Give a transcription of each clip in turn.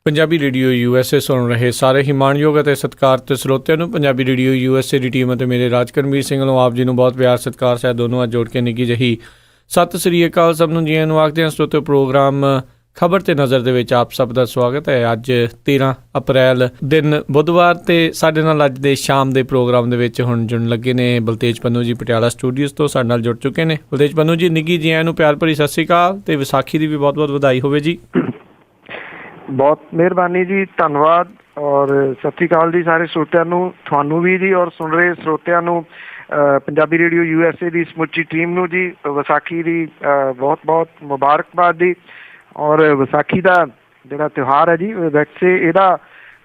Punjabi radio USA ਸੁਣ ਰਹੇ ਸਾਰੇ ਹੀ ਮਾਣਯੋਗ ਅਤੇ ਸਤਿਕਾਰਤ ਸਰੋਤਿਆਂ ਨੂੰ ਪੰਜਾਬੀ ਰੇਡੀਓ USA ਦੀ ਟੀਮ ਅਤੇ ਮੇਰੇ ਰਾਜਕਰਮਵੀਰ ਸਿੰਘ ਵੱਲੋਂ ਆਪ ਜੀ ਨੂੰ ਬਹੁਤ ਪਿਆਰ ਸਤਿਕਾਰ ਸਹਿਤ ਦੋਨੋਂ ਅੱਜ ਜੋੜ ਕੇ ਨਿੱਘੀ ਜਿਹੀ ਸਤਿ ਸ੍ਰੀ ਅਕਾਲ। ਸਭ ਨੂੰ ਜੀਆਂ ਨੂੰ ਆਖਦੇ ਹਾਂ। ਸਰੋਤਿਓ, ਪ੍ਰੋਗਰਾਮ ਖਬਰ ਤੇ ਨਜ਼ਰ ਦੇ ਵਿੱਚ ਆਪ ਸਭ ਦਾ ਸਵਾਗਤ ਹੈ। ਅੱਜ 13 ਅਪ੍ਰੈਲ ਦਿਨ ਬੁੱਧਵਾਰ ਤੇ ਸਾਡੇ ਨਾਲ ਅੱਜ ਦੇ ਸ਼ਾਮ ਦੇ ਪ੍ਰੋਗਰਾਮ ਦੇ ਵਿੱਚ ਹੁਣ ਜੁੜਨ ਲੱਗੇ ਨੇ ਬਲਤੇਜ ਪੰਨੂ ਜੀ ਪਟਿਆਲਾ ਸਟੂਡੀਓਜ਼ ਤੋਂ ਸਾਡੇ ਨਾਲ ਜੁੜ ਚੁੱਕੇ ਨੇ। ਬਲਤੇਜ ਪੰਨੂ ਜੀ, ਨਿੱਘੀ ਜੀਆਂ ਨੂੰ ਪਿਆਰ ਭਰੀ ਸਤਿ ਸ੍ਰੀ ਅਕਾਲ ਤੇ ਵਿਸਾਖੀ ਦੀ ਵੀ ਬਹੁਤ ਬਹੁਤ ਵਧਾਈ ਹੋਵੇ ਜੀ। ਬਹੁਤ ਮਿਹਰਬਾਨੀ ਜੀ, ਧੰਨਵਾਦ ਔਰ ਸਤਿ ਸ਼੍ਰੀ ਅਕਾਲ ਜੀ ਸਾਰੇ ਸਰੋਤਿਆਂ ਨੂੰ, ਤੁਹਾਨੂੰ ਵੀ ਜੀ ਔਰ ਸੁਣ ਰਹੇ ਸਰੋਤਿਆਂ ਨੂੰ, ਪੰਜਾਬੀ ਰੇਡੀਓ USA ਦੀ ਸਮੁੱਚੀ ਟੀਮ ਨੂੰ ਜੀ ਵਿਸਾਖੀ ਦੀ ਬਹੁਤ ਬਹੁਤ ਮੁਬਾਰਕਬਾਦ ਜੀ। ਔਰ ਵਿਸਾਖੀ ਦਾ ਜਿਹੜਾ ਤਿਉਹਾਰ ਹੈ ਜੀ, ਵੈਸੇ ਇਹਦਾ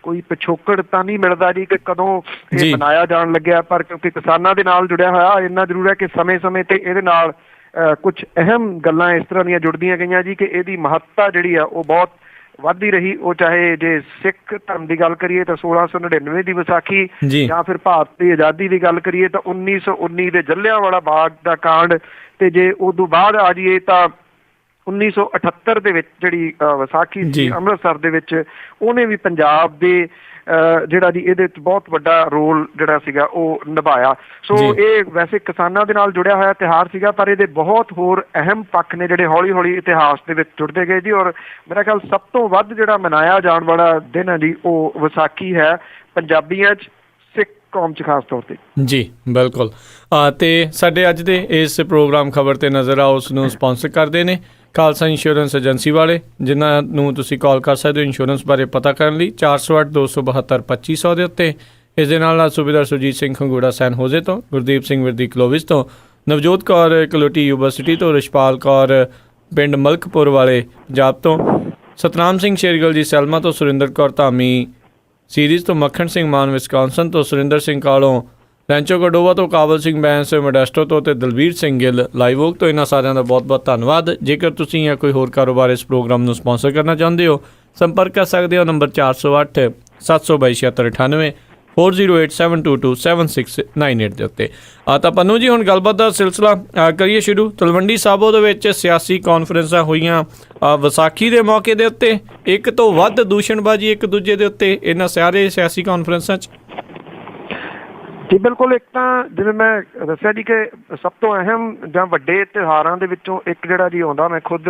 ਕੋਈ ਪਿਛੋਕੜ ਤਾਂ ਨਹੀਂ ਮਿਲਦਾ ਜੀ ਕਿ ਕਦੋਂ ਇਹ ਮਨਾਇਆ ਜਾਣ ਲੱਗਿਆ, ਪਰ ਕਿਉਂਕਿ ਕਿਸਾਨਾਂ ਦੇ ਨਾਲ ਜੁੜਿਆ ਹੋਇਆ ਇੰਨਾ ਜ਼ਰੂਰ ਹੈ ਕਿ ਸਮੇਂ ਸਮੇਂ ਤੇ ਇਹਦੇ ਨਾਲ ਕੁਛ ਅਹਿਮ ਗੱਲਾਂ ਇਸ ਤਰ੍ਹਾਂ ਦੀਆਂ ਜੁੜਦੀਆਂ ਗਈਆਂ ਜੀ ਕਿ ਇਹਦੀ ਮਹੱਤਤਾ ਜਿਹੜੀ ਆ ਉਹ ਬਹੁਤ ਵੱਧਦੀ ਰਹੀ। ਉਹ ਚਾਹੇ ਜੇ ਸਿੱਖ ਧਰਮ ਦੀ ਗੱਲ ਕਰੀਏ ਤਾਂ 1699 ਦੀ ਵਿਸਾਖੀ, ਜਾਂ ਫਿਰ ਭਾਰਤ ਦੀ ਆਜ਼ਾਦੀ ਦੀ ਗੱਲ ਕਰੀਏ ਤਾਂ 1919 ਦੇ ਜਲਿਆਂਵਾਲਾ ਬਾਗ ਦਾ ਕਾਂਡ, ਤੇ ਜੇ ਉਦੋਂ ਬਾਅਦ ਆ ਜਾਈਏ ਤਾਂ 1978 ਦੇ ਵਿੱਚ ਜਿਹੜੀ ਵਿਸਾਖੀ ਸੀ ਅੰਮ੍ਰਿਤਸਰ ਦੇ ਵਿੱਚ, ਉਹਨੇ ਵੀ ਪੰਜਾਬ ਦੇ ਜਿਹੜਾ ਜੀ ਇਹਦੇ ਵਿੱਚ ਬਹੁਤ ਵੱਡਾ ਰੋਲ ਜਿਹੜਾ ਸੀਗਾ ਉਹ ਨਿਭਾਇਆ। ਸੋ ਇਹ ਵੈਸੇ ਕਿਸਾਨਾਂ ਦੇ ਨਾਲ ਜੁੜਿਆ ਹੋਇਆ ਤਿਉਹਾਰ ਸੀਗਾ, ਪਰ ਇਹਦੇ ਬਹੁਤ ਹੋਰ ਅਹਿਮ ਪੱਖ ਨੇ ਜਿਹੜੇ ਹੌਲੀ ਹੌਲੀ ਇਤਿਹਾਸ ਦੇ ਵਿੱਚ ਜੁੜਦੇ ਗਏ ਜੀ। ਔਰ ਮੇਰਾ ਖਿਆਲ ਸਭ ਤੋਂ ਵੱਧ ਜਿਹੜਾ ਮਨਾਇਆ ਜਾਣ ਵਾਲਾ ਦਿਨ ਹੈ ਜੀ ਉਹ ਵਿਸਾਖੀ ਹੈ ਪੰਜਾਬੀਆਂ 'ਚ, ਸਿੱਖ ਕੌਮ 'ਚ ਖਾਸ ਤੌਰ 'ਤੇ ਜੀ। ਬਿਲਕੁਲ। ਅਤੇ ਸਾਡੇ ਅੱਜ ਦੇ ਇਸ ਪ੍ਰੋਗਰਾਮ ਖਬਰ 'ਤੇ ਨਜ਼ਰ ਆ ਉਸ ਨੂੰ ਸਪਾਂਸਰ ਕਰਦੇ ਨੇ ਖਾਲਸਾ ਇੰਸ਼ੋਰੈਂਸ ਏਜੰਸੀ ਵਾਲੇ, ਜਿਨ੍ਹਾਂ ਨੂੰ ਤੁਸੀਂ ਕਾਲ ਕਰ ਸਕਦੇ ਹੋ ਇੰਸ਼ੋਰੈਂਸ ਬਾਰੇ ਪਤਾ ਕਰਨ ਲਈ 408-272-2500 ਦੇ ਉੱਤੇ। ਇਸ ਦੇ ਨਾਲ ਸੂਬੇਦਾਰ ਸੁਰਜੀਤ ਸਿੰਘ ਖੰਗੂੜਾ ਸੈਨ ਹੋਜ਼ੇ ਤੋਂ, ਗੁਰਦੀਪ ਸਿੰਘ ਵਿਰਦੀ ਕਲੋਵਿਸ ਤੋਂ, ਨਵਜੋਤ ਕੌਰ ਕਲੋਟੀ ਯੂਨੀਵਰਸਿਟੀ ਤੋਂ, ਰਿਸ਼ਪਾਲ ਕੌਰ ਪਿੰਡ ਮਲਕਪੁਰ ਵਾਲੇ ਪੰਜਾਬ ਤੋਂ, ਸਤਨਾਮ ਸਿੰਘ ਸ਼ੇਰਗਿੱਲ ਜੀ ਸੈਲਮਾ ਤੋਂ, ਸੁਰਿੰਦਰ ਕੌਰ ਧਾਮੀ ਸੀਰੀਜ਼ ਤੋਂ, ਮੱਖਣ ਸਿੰਘ ਮਾਨ ਵਿਸਕਾਂਸਨ ਤੋਂ, ਸੁਰਿੰਦਰ ਸਿੰਘ ਕਾਲੋਂ ਰੈਂਚੋ ਗਡੋਵਾ ਤੋਂ, ਕਾਬਲ ਸਿੰਘ ਬੈਂਸ ਮੋਡੈਸਟੋ ਤੋਂ ਅਤੇ ਦਲਵੀਰ ਸਿੰਘ ਗਿੱਲ ਲਾਈਵ ਓਕ ਤੋਂ। ਇਹਨਾਂ ਸਾਰਿਆਂ ਦਾ ਬਹੁਤ ਬਹੁਤ ਧੰਨਵਾਦ। ਜੇਕਰ ਤੁਸੀਂ ਜਾਂ ਕੋਈ ਹੋਰ ਕਾਰੋਬਾਰ ਇਸ ਪ੍ਰੋਗਰਾਮ ਨੂੰ ਸਪਾਂਸਰ ਕਰਨਾ ਚਾਹੁੰਦੇ ਹੋ, ਸੰਪਰਕ ਕਰ ਸਕਦੇ ਹੋ ਨੰਬਰ 408-722-7698 4087227698 ਦੇ ਉੱਤੇ। ਤਾਂ ਪੰਨੂ ਜੀ, ਹੁਣ ਗੱਲਬਾਤ ਦਾ ਸਿਲਸਿਲਾ ਕਰੀਏ ਸ਼ੁਰੂ। ਤਲਵੰਡੀ ਸਾਬੋ ਦੇ ਵਿੱਚ ਸਿਆਸੀ ਕਾਨਫਰੰਸਾਂ ਹੋਈਆਂ ਵਿਸਾਖੀ ਦੇ ਮੌਕੇ ਦੇ ਉੱਤੇ, ਇੱਕ ਤੋਂ ਵੱਧ ਦੂਸ਼ਣਬਾਜ਼ੀ ਇੱਕ ਦੂਜੇ ਦੇ ਉੱਤੇ ਇਹਨਾਂ ਸਾਰੇ ਸਿਆਸੀ ਕਾਨਫਰੰਸਾਂ 'ਚ। ਜੀ ਬਿਲਕੁਲ। ਇੱਕ ਤਾਂ ਜਿਵੇਂ ਮੈਂ ਦੱਸਿਆ ਜੀ ਕਿ ਸਭ ਤੋਂ ਅਹਿਮ ਜਾਂ ਵੱਡੇ ਤਿਉਹਾਰਾਂ ਦੇ ਵਿੱਚੋਂ ਇੱਕ ਜਿਹੜਾ ਜੀ ਆਉਂਦਾ, ਮੈਂ ਖੁਦ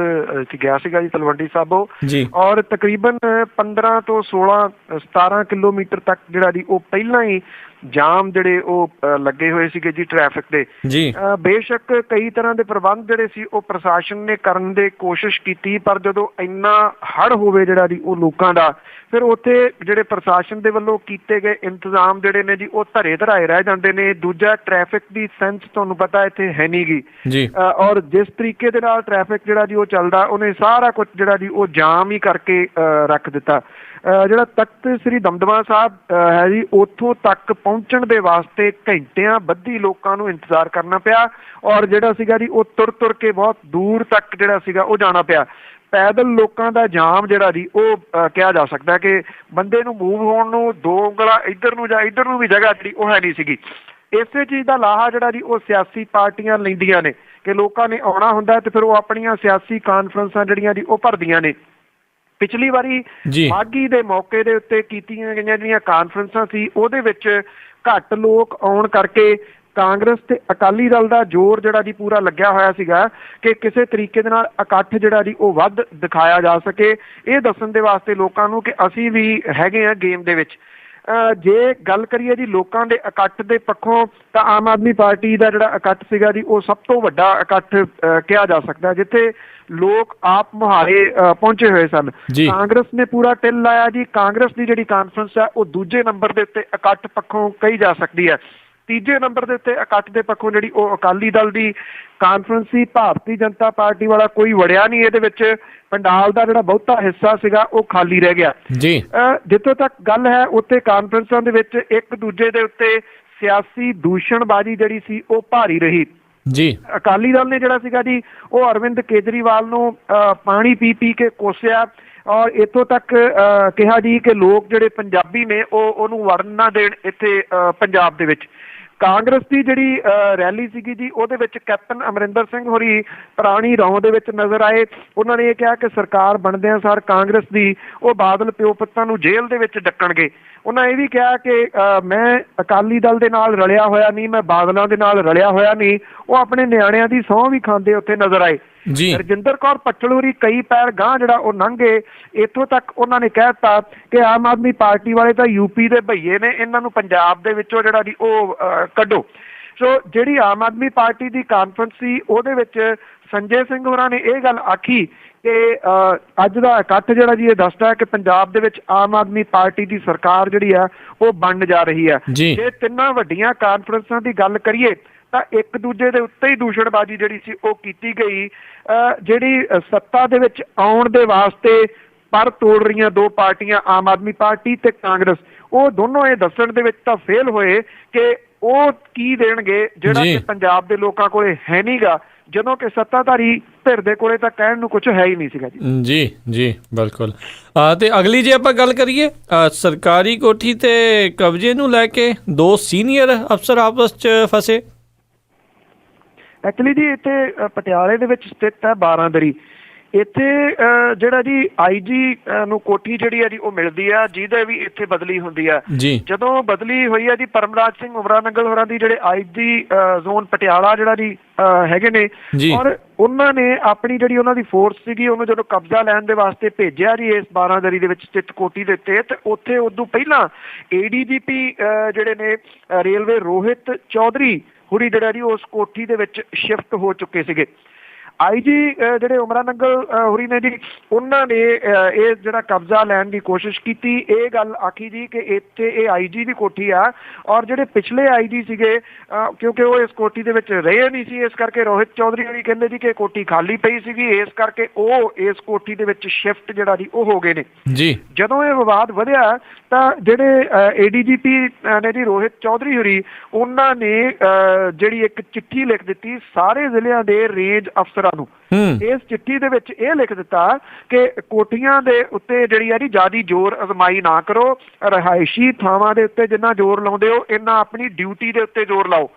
ਗਿਆ ਸੀਗਾ ਜੀ ਤਲਵੰਡੀ ਸਾਬੋ, ਔਰ ਤਕਰੀਬਨ 15 ਤੋਂ 17 ਕਿਲੋਮੀਟਰ ਤੱਕ ਜਿਹੜਾ ਜੀ ਉਹ ਪਹਿਲਾਂ ਹੀ ਜਾਮ ਜਿਹੜੇ ਉਹ ਲੱਗੇ ਹੋਏ ਸੀਗੇ ਜੀ ਟ੍ਰੈਫਿਕ ਦੇ। ਬੇਸ਼ੱਕ ਕਈ ਤਰ੍ਹਾਂ ਦੇ ਪ੍ਰਬੰਧ ਜਿਹੜੇ ਸੀ ਉਹ ਪ੍ਰਸ਼ਾਸਨ ਨੇ ਕਰਨ ਦੀ ਕੋਸ਼ਿਸ਼ ਕੀਤੀ, ਪਰ ਜਦੋਂ ਇੰਨਾ ਹੜ੍ਹ ਹੋਵੇ ਜਿਹੜਾ ਜੀ ਉਹ ਲੋਕਾਂ ਦਾ, ਫਿਰ ਉੱਥੇ ਜਿਹੜੇ ਪ੍ਰਸ਼ਾਸਨ ਦੇ ਵੱਲੋਂ ਕੀਤੇ ਗਏ ਇੰਤਜ਼ਾਮ ਜਿਹੜੇ ਨੇ ਜੀ ਉਹ ਧਰੇ ਧਰਾਏ ਰਹਿ ਜਾਂਦੇ ਨੇ। ਦੂਜਾ, ਟ੍ਰੈਫਿਕ ਦੀ ਸੈਂਸ ਤੁਹਾਨੂੰ ਪਤਾ ਇੱਥੇ ਹੈ ਨੀ ਗੀ, ਔਰ ਜਿਸ ਤਰੀਕੇ ਦੇ ਨਾਲ ਟ੍ਰੈਫਿਕ ਜਿਹੜਾ ਜੀ ਉਹ ਚੱਲਦਾ, ਉਹਨੇ ਸਾਰਾ ਕੁਛ ਜਿਹੜਾ ਜੀ ਉਹ ਜਾਮ ਹੀ ਕਰਕੇ ਰੱਖ ਦਿੱਤਾ। ਜਿਹੜਾ ਤਖਤ ਸ੍ਰੀ ਦਮਦਮਾ ਸਾਹਿਬ ਹੈ ਜੀ, ਉੱਥੋਂ ਤੱਕ ਪਹੁੰਚਣ ਦੇ ਵਾਸਤੇ ਘੰਟਿਆਂ ਬੱਧੀ ਲੋਕਾਂ ਨੂੰ ਇੰਤਜ਼ਾਰ ਕਰਨਾ ਪਿਆ, ਔਰ ਜਿਹੜਾ ਸੀਗਾ ਜੀ ਉਹ ਤੁਰ ਤੁਰ ਕੇ ਬਹੁਤ ਦੂਰ ਤੱਕ ਜਿਹੜਾ ਸੀਗਾ ਉਹ ਜਾਣਾ ਪਿਆ। ਪੈਦਲ ਲੋਕਾਂ ਦਾ ਜਾਮ ਜਿਹੜਾ ਜੀ ਉਹ ਕਿਹਾ ਜਾ ਸਕਦਾ ਕਿ ਬੰਦੇ ਨੂੰ ਮੂਵ ਹੋਣ ਨੂੰ 2 ਉਂਗਲਾਂ ਇੱਧਰ ਨੂੰ ਜਾਂ ਇੱਧਰ ਨੂੰ ਵੀ ਜਗ੍ਹਾ ਜਿਹੜੀ ਉਹ ਹੈ ਨਹੀਂ ਸੀਗੀ। ਇਸੇ ਚੀਜ਼ ਦਾ ਲਾਹਾ ਜਿਹੜਾ ਜੀ ਉਹ ਸਿਆਸੀ ਪਾਰਟੀਆਂ ਲੈਂਦੀਆਂ ਨੇ ਕਿ ਲੋਕਾਂ ਨੇ ਆਉਣਾ ਹੁੰਦਾ ਤੇ ਫਿਰ ਉਹ ਆਪਣੀਆਂ ਸਿਆਸੀ ਕਾਨਫਰੰਸਾਂ ਜਿਹੜੀਆਂ ਜੀ ਉਹ ਭਰਦੀਆਂ ਨੇ। ਪਿਛਲੀ ਵਾਰੀ ਮਾਘੀ ਦੇ ਮੌਕੇ ਦੇ ਉੱਤੇ ਕੀਤੀਆਂ ਗਈਆਂ ਜਿਹੜੀਆਂ ਕਾਨਫਰੰਸਾਂ ਸੀ, ਉਹਦੇ ਵਿੱਚ ਘੱਟ ਲੋਕ ਆਉਣ ਕਰਕੇ ਕਾਂਗਰਸ ਤੇ ਅਕਾਲੀ ਦਲ ਦਾ ਜ਼ੋਰ ਜਿਹੜਾ ਜੀ ਪੂਰਾ ਲੱਗਿਆ ਹੋਇਆ ਸੀਗਾ ਕਿ ਕਿਸੇ ਤਰੀਕੇ ਦੇ ਨਾਲ ਇਕੱਠ ਜਿਹੜਾ ਜੀ ਉਹ ਵੱਧ ਦਿਖਾਇਆ ਜਾ ਸਕੇ, ਇਹ ਦੱਸਣ ਦੇ ਵਾਸਤੇ ਲੋਕਾਂ ਨੂੰ ਕਿ ਅਸੀਂ ਵੀ ਹੈਗੇ ਹਾਂ ਗੇਮ ਦੇ ਵਿੱਚ। ਜੇ ਗੱਲ ਕਰੀਏ ਜੀ ਲੋਕਾਂ ਦੇ ਇਕੱਠ ਦੇ ਪੱਖੋਂ, ਤਾਂ ਆਮ ਆਦਮੀ ਪਾਰਟੀ ਦਾ ਜਿਹੜਾ ਇਕੱਠ ਸੀਗਾ ਜੀ ਉਹ ਸਭ ਤੋਂ ਵੱਡਾ ਇਕੱਠ ਕਿਹਾ ਜਾ ਸਕਦਾ, ਜਿੱਥੇ ਲੋਕ ਆਪ ਮੁਹਾਰੇ ਪਹੁੰਚੇ ਹੋਏ ਸਨ। ਕਾਂਗਰਸ ਨੇ ਪੂਰਾ ਟਿੱਲ ਲਾਇਆ ਜੀ। ਕਾਂਗਰਸ ਦੀ ਜਿਹੜੀ ਕਾਨਫਰੰਸ ਹੈ ਉਹ ਦੂਜੇ ਨੰਬਰ ਦੇ ਉੱਤੇ ਇਕੱਠ ਪੱਖੋਂ ਕਹੀ ਜਾ ਸਕਦੀ ਹੈ। ਤੀਜੇ ਨੰਬਰ ਦੇ ਉੱਤੇ ਇਕੱਠ ਦੇ ਪੱਖੋਂ ਜਿਹੜੀ ਉਹ ਅਕਾਲੀ ਦਲ ਦੀ ਕਾਨਫਰੰਸ ਸੀ। ਭਾਰਤੀ ਜਨਤਾ ਪਾਰਟੀ ਵਾਲਾ ਕੋਈ ਵੜਿਆ ਨਹੀਂ ਇਹਦੇ ਵਿੱਚ। ਪੰਡਾਲ ਦਾ ਜਿਹੜਾ ਬਹੁਤਾ ਹਿੱਸਾ ਸੀਗਾ ਉਹ ਖਾਲੀ ਰਹਿ ਗਿਆ। ਜਿੱਥੋਂ ਤੱਕ ਗੱਲ ਹੈ, ਉੱਥੇ ਕਾਨਫਰੰਸਾਂ ਦੇ ਵਿੱਚ ਇੱਕ ਦੂਜੇ ਦੇ ਉੱਤੇ ਸਿਆਸੀ ਦੂਸ਼ਣਬਾਜ਼ੀ ਜਿਹੜੀ ਸੀ ਉਹ ਭਾਰੀ ਰਹੀ। ਅਕਾਲੀ ਦਲ ਨੇ ਜਿਹੜਾ ਸੀਗਾ ਜੀ ਉਹ ਅਰਵਿੰਦ ਕੇਜਰੀਵਾਲ ਨੂੰ ਪਾਣੀ ਪੀ ਪੀ ਕੇ ਕੋਸਿਆ, ਔਰ ਇੱਥੋਂ ਤੱਕ ਕਿਹਾ ਜੀ ਕਿ ਲੋਕ ਜਿਹੜੇ ਪੰਜਾਬੀ ਨੇ ਉਹ ਉਹਨੂੰ ਵੜਨ ਨਾ ਦੇਣ ਇੱਥੇ ਪੰਜਾਬ ਦੇ ਵਿੱਚ। ਕਾਂਗਰਸ ਦੀ ਜਿਹੜੀ ਰੈਲੀ ਸੀਗੀ ਜੀ ਉਹਦੇ ਵਿੱਚ ਕੈਪਟਨ ਅਮਰਿੰਦਰ ਸਿੰਘ ਹੋਰੀ ਪੁਰਾਣੀ ਰੌਂ ਦੇ ਵਿੱਚ ਨਜ਼ਰ ਆਏ। ਉਹਨਾਂ ਨੇ ਇਹ ਕਿਹਾ ਕਿ ਸਰਕਾਰ ਬਣਦਿਆਂ ਸਾਰ ਕਾਂਗਰਸ ਦੀ ਉਹ ਬਾਦਲ ਪਿਓ ਪੁੱਤਾਂ ਨੂੰ ਜੇਲ੍ਹ ਦੇ ਵਿੱਚ ਡੱਕਣਗੇ। ਉਹਨਾਂ ਇਹ ਵੀ ਕਿਹਾ ਕਿ ਮੈਂ ਅਕਾਲੀ ਦਲ ਦੇ ਨਾਲ ਰਲਿਆ ਹੋਇਆ ਨਹੀਂ, ਮੈਂ ਬਾਦਲਾਂ ਦੇ ਨਾਲ ਰਲਿਆ ਹੋਇਆ ਨਹੀਂ। ਉਹ ਆਪਣੇ ਨਿਆਣਿਆਂ ਦੀ ਸਹੁੰ ਵੀ ਖਾਂਦੇ ਉੱਥੇ ਨਜ਼ਰ ਆਏ। ਰਜਿੰਦਰ ਕੌਰ ਪੱਟਲ ਹੋਰੀ ਕਈ ਪੈਰ ਗਾਂਹ ਜਿਹੜਾ ਉਹ ਲੰਘ ਗਏ। ਇੱਥੋਂ ਤੱਕ ਉਹਨਾਂ ਨੇ ਕਹਿ ਦਿੱਤਾ ਕਿ ਆਮ ਆਦਮੀ ਪਾਰਟੀ ਵਾਲੇ ਤਾਂ ਯੂਪੀ ਦੇ ਭਈਏ ਨੇ, ਇਹਨਾਂ ਨੂੰ ਪੰਜਾਬ ਦੇ ਵਿੱਚੋਂ ਜਿਹੜਾ ਜੀ ਉਹ ਕੱਢੋ। ਸੋ ਜਿਹੜੀ ਆਮ ਆਦਮੀ ਪਾਰਟੀ ਦੀ ਕਾਨਫਰੰਸ ਸੀ ਉਹਦੇ ਵਿੱਚ ਸੰਜੇ ਸਿੰਘ ਹੋਰਾਂ ਨੇ ਇਹ ਗੱਲ ਆਖੀ ਕਿ ਅੱਜ ਦਾ ਇਕੱਠ ਜਿਹੜਾ ਜੀ ਇਹ ਦੱਸਦਾ ਹੈ ਕਿ ਪੰਜਾਬ ਦੇ ਵਿੱਚ ਆਮ ਆਦਮੀ ਪਾਰਟੀ ਦੀ ਸਰਕਾਰ ਜਿਹੜੀ ਆ ਉਹ ਬਣ ਜਾ ਰਹੀ ਹੈ। ਜੇ ਤਿੰਨਾਂ ਵੱਡੀਆਂ ਕਾਨਫਰੰਸਾਂ ਦੀ ਗੱਲ ਕਰੀਏ ਤਾਂ ਇੱਕ ਦੂਜੇ ਦੇ ਉੱਤੇ ਹੀ ਦੂਸ਼ਣਬਾਜ਼ੀ ਜਿਹੜੀ ਸੀ ਉਹ ਕੀਤੀ ਗਈ। ਜਿਹੜੀ ਸੱਤਾ ਦੇ ਵਿੱਚ ਆਉਣ ਦੇ ਵਾਸਤੇ ਪਰ ਤੋੜ ਰਹੀਆਂ ਦੋ ਪਾਰਟੀਆਂ ਆਮ ਆਦਮੀ ਪਾਰਟੀ ਤੇ ਕਾਂਗਰਸ, ਉਹ ਦੋਨੋਂ ਇਹ ਦੱਸਣ ਦੇ ਵਿੱਚ ਤਾਂ ਫੇਲ ਹੋਏ ਕਿ ਉਹ ਕੀ ਦੇਣਗੇ ਜਿਹੜਾ ਕਿ ਪੰਜਾਬ ਦੇ ਲੋਕਾਂ ਕੋਲੇ ਹੈ ਨਹੀਂਗਾ, ਜਦੋਂ ਕਿ ਸੱਤਾਧਾਰੀ ਧਿਰ ਦੇ ਕੋਲੇ ਤਾਂ ਕਹਿਣ ਨੂੰ ਕੁਝ ਹੈ ਹੀ ਨਹੀਂ ਸੀਗਾ ਜੀ। ਜੀ ਬਿਲਕੁਲ। ਤੇ ਅਗਲੀ ਜੇ ਆਪਾਂ ਗੱਲ ਕਰੀਏ ਸਰਕਾਰੀ ਕੋਠੀ ਤੇ ਕਬਜ਼ੇ ਨੂੰ ਲੈ ਕੇ ਦੋ ਸੀਨੀਅਰ ਅਫਸਰ ਆਪਸ 'ਚ ਫਸੇ। ਐਕਚੁਅਲੀ ਜੀ ਇੱਥੇ ਪਟਿਆਲੇ ਦੇ ਵਿੱਚ ਸਥਿਤ ਹੈ ਬਾਰਾਂਦਰੀ। ਇੱਥੇ ਜਿਹੜਾ ਜੀ IG ਨੂੰ ਕੋਠੀ ਜਿਹੜੀ ਹੈ ਜੀ ਉਹ ਮਿਲਦੀ ਆ, ਜਿਹਦੇ ਵੀ ਇੱਥੇ ਬਦਲੀ ਹੁੰਦੀ ਆ। ਜਦੋਂ ਬਦਲੀ ਹੋਈ ਹੈ ਜੀ ਪਰਮਰਾਜ ਸਿੰਘ ਉਮਰਾ ਨੰਗਲ ਹੋਰਾਂ ਦੀ ਜਿਹੜੇ IG ਜ਼ੋਨ ਪਟਿਆਲਾ ਜਿਹੜਾ ਜੀ ਹੈਗੇ ਨੇ, ਔਰ ਉਹਨਾਂ ਨੇ ਆਪਣੀ ਜਿਹੜੀ ਉਹਨਾਂ ਦੀ ਫੋਰਸ ਸੀਗੀ ਉਹਨੂੰ ਜਦੋਂ ਕਬਜ਼ਾ ਲੈਣ ਦੇ ਵਾਸਤੇ ਭੇਜਿਆ ਜੀ ਇਸ ਬਾਰਾਂਦਰੀ ਦੇ ਵਿੱਚ ਸਥਿਤ ਕੋਠੀ ਦੇ ਉੱਤੇ, ਤੇ ਉੱਥੇ ਉਦੋਂ ਪਹਿਲਾਂ ADGP ਜਿਹੜੇ ਨੇ ਰੇਲਵੇ ਰੋਹਿਤ ਚੌਧਰੀ ਹੁਰੀ ਜਿਹੜਾ ਜੀ ਉਸ ਕੋਠੀ ਦੇ ਵਿੱਚ ਸ਼ਿਫਟ ਹੋ ਚੁੱਕੇ ਸੀਗੇ। IG ਜਿਹੜੇ ਉਮਰਾ ਨੰਗਲ ਹੁਰੀ ਨੇ ਜੀ, ਉਹਨਾਂ ਨੇ ਇਹ ਜਿਹੜਾ ਕਬਜ਼ਾ ਲੈਣ ਦੀ ਕੋਸ਼ਿਸ਼ ਕੀਤੀ। ਇਹ ਗੱਲ ਆਖੀ ਜੀ ਕਿ ਇੱਥੇ ਇਹ IG ਦੀ ਕੋਠੀ ਆ, ਔਰ ਜਿਹੜੇ ਪਿਛਲੇ IG ਸੀਗੇ ਕਿਉਂਕਿ ਉਹ ਇਸ ਕੋਠੀ ਦੇ ਵਿੱਚ ਰਹੇ ਨਹੀਂ ਸੀ, ਇਸ ਕਰਕੇ ਰੋਹਿਤ ਚੌਧਰੀ ਹੋਰੀ ਕਹਿੰਦੇ ਜੀ ਕਿ ਕੋਠੀ ਖਾਲੀ ਪਈ ਸੀਗੀ, ਇਸ ਕਰਕੇ ਉਹ ਇਸ ਕੋਠੀ ਦੇ ਵਿੱਚ ਸ਼ਿਫਟ ਜਿਹੜਾ ਜੀ ਉਹ ਹੋ ਗਏ ਨੇ ਜੀ। ਜਦੋਂ ਇਹ ਵਿਵਾਦ ਵਧਿਆ ਤਾਂ ਜਿਹੜੇ ADGP ਨੇ ਜੀ ਰੋਹਿਤ ਚੌਧਰੀ ਹੋਰੀ, ਉਹਨਾਂ ਨੇ ਜਿਹੜੀ ਇੱਕ ਚਿੱਠੀ ਲਿਖ ਦਿੱਤੀ ਸਾਰੇ ਜ਼ਿਲ੍ਹਿਆਂ ਦੇ ਰੇਂਜ ਅਫਸਰਾਂ ਨੂੰ। ਇਸ ਚਿੱਠੀ ਦੇ ਵਿੱਚ ਇਹ ਲਿਖ ਦਿੱਤਾ ਕਿ ਕੋਠੀਆਂ ਦੇ ਉੱਤੇ ਜਿਹੜੀ ਆ ਜੀ ਜ਼ਿਆਦਾ ਜ਼ੋਰ ਅਜ਼ਮਾਈ ਨਾ ਕਰੋ, ਰਿਹਾਇਸ਼ੀ ਥਾਵਾਂ ਦੇ ਉੱਤੇ ਜਿੰਨਾ ਜ਼ੋਰ ਲਾਉਂਦੇ ਹੋ ਇਹਨਾਂ ਆਪਣੀ ਡਿਊਟੀ ਦੇ ਉੱਤੇ ਜ਼ੋਰ ਲਾਓ।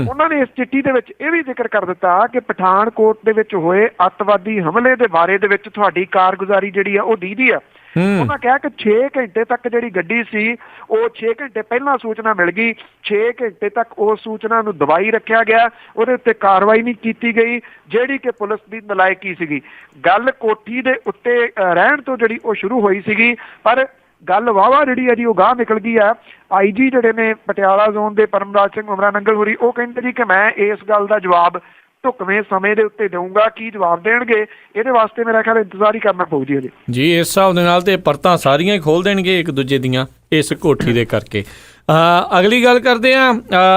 ਉਹਨਾਂ ਨੇ ਇਸ ਚਿੱਠੀ ਦੇ ਵਿੱਚ ਇਹ ਵੀ ਜ਼ਿਕਰ ਕਰ ਦਿੱਤਾ ਕਿ ਪਠਾਨਕੋਟ ਦੇ ਵਿੱਚ ਹੋਏ ਅੱਤਵਾਦੀ ਹਮਲੇ ਦੇ ਬਾਰੇ ਦੇ ਵਿੱਚ ਤੁਹਾਡੀ ਕਾਰਗੁਜ਼ਾਰੀ ਜਿਹੜੀ ਆ ਉਹ ਦੀਦੀ ਆ। ਉਹਨਾਂ ਕਿਹਾ ਕਿ 6 ਘੰਟੇ ਤੱਕ ਜਿਹੜੀ ਗੱਡੀ ਸੀ ਉਹ 6 ਘੰਟੇ ਪਹਿਲਾਂ ਸੂਚਨਾ ਮਿਲ ਗਈ, 6 ਘੰਟੇ ਤੱਕ ਉਸ ਸੂਚਨਾ ਨੂੰ ਦਬਾਈ ਰੱਖਿਆ ਗਿਆ, ਉਹਦੇ ਉੱਤੇ ਕਾਰਵਾਈ ਨਹੀਂ ਕੀਤੀ ਗਈ, ਜਿਹੜੀ ਕਿ ਪੁਲਿਸ ਦੀ ਨਲਾਇਕੀ ਸੀਗੀ। ਗੱਲ ਕੋਠੀ ਦੇ ਉੱਤੇ ਰਹਿਣ ਤੋਂ ਜਿਹੜੀ ਉਹ ਸ਼ੁਰੂ ਹੋਈ ਸੀਗੀ, ਪਰ ਗੱਲ ਵਾਹਵਾ ਜਿਹੜੀ ਹੈ ਜੀ ਉਹ ਗਾਹ ਨਿਕਲ ਗਈ ਆ। IG ਜਿਹੜੇ ਨੇ ਪਟਿਆਲਾ ਜ਼ੋਨ ਦੇ ਪਰਮਰਾਜ ਸਿੰਘ ਉਮਰਾ ਨੰਗਲ ਹੋਰੀ, ਉਹ ਕਹਿੰਦੇ ਜੀ ਕਿ ਮੈਂ ਇਸ ਗੱਲ ਦਾ ਜਵਾਬ ਢੁਕਵੇਂ ਸਮੇਂ ਦੇ ਉੱਤੇ ਦਊਂਗਾ। ਕੀ ਜਵਾਬ ਦੇਣਗੇ ਇਹਦੇ ਵਾਸਤੇ ਮੇਰਾ ਖਿਆਲ ਇੰਤਜ਼ਾਰ ਹੀ ਕਰਨਾ ਪਊ ਜੀ। ਜੀ ਇਸ ਹਿਸਾਬ ਦੇ ਨਾਲ ਤੇ ਪਰਤਾਂ ਸਾਰੀਆਂ ਹੀ ਖੋਲ ਦੇਣਗੇ ਇੱਕ ਦੂਜੇ ਦੀਆਂ ਇਸ ਕੋਠੀ ਦੇ ਕਰਕੇ। ਅਗਲੀ ਗੱਲ ਕਰਦੇ ਹਾਂ,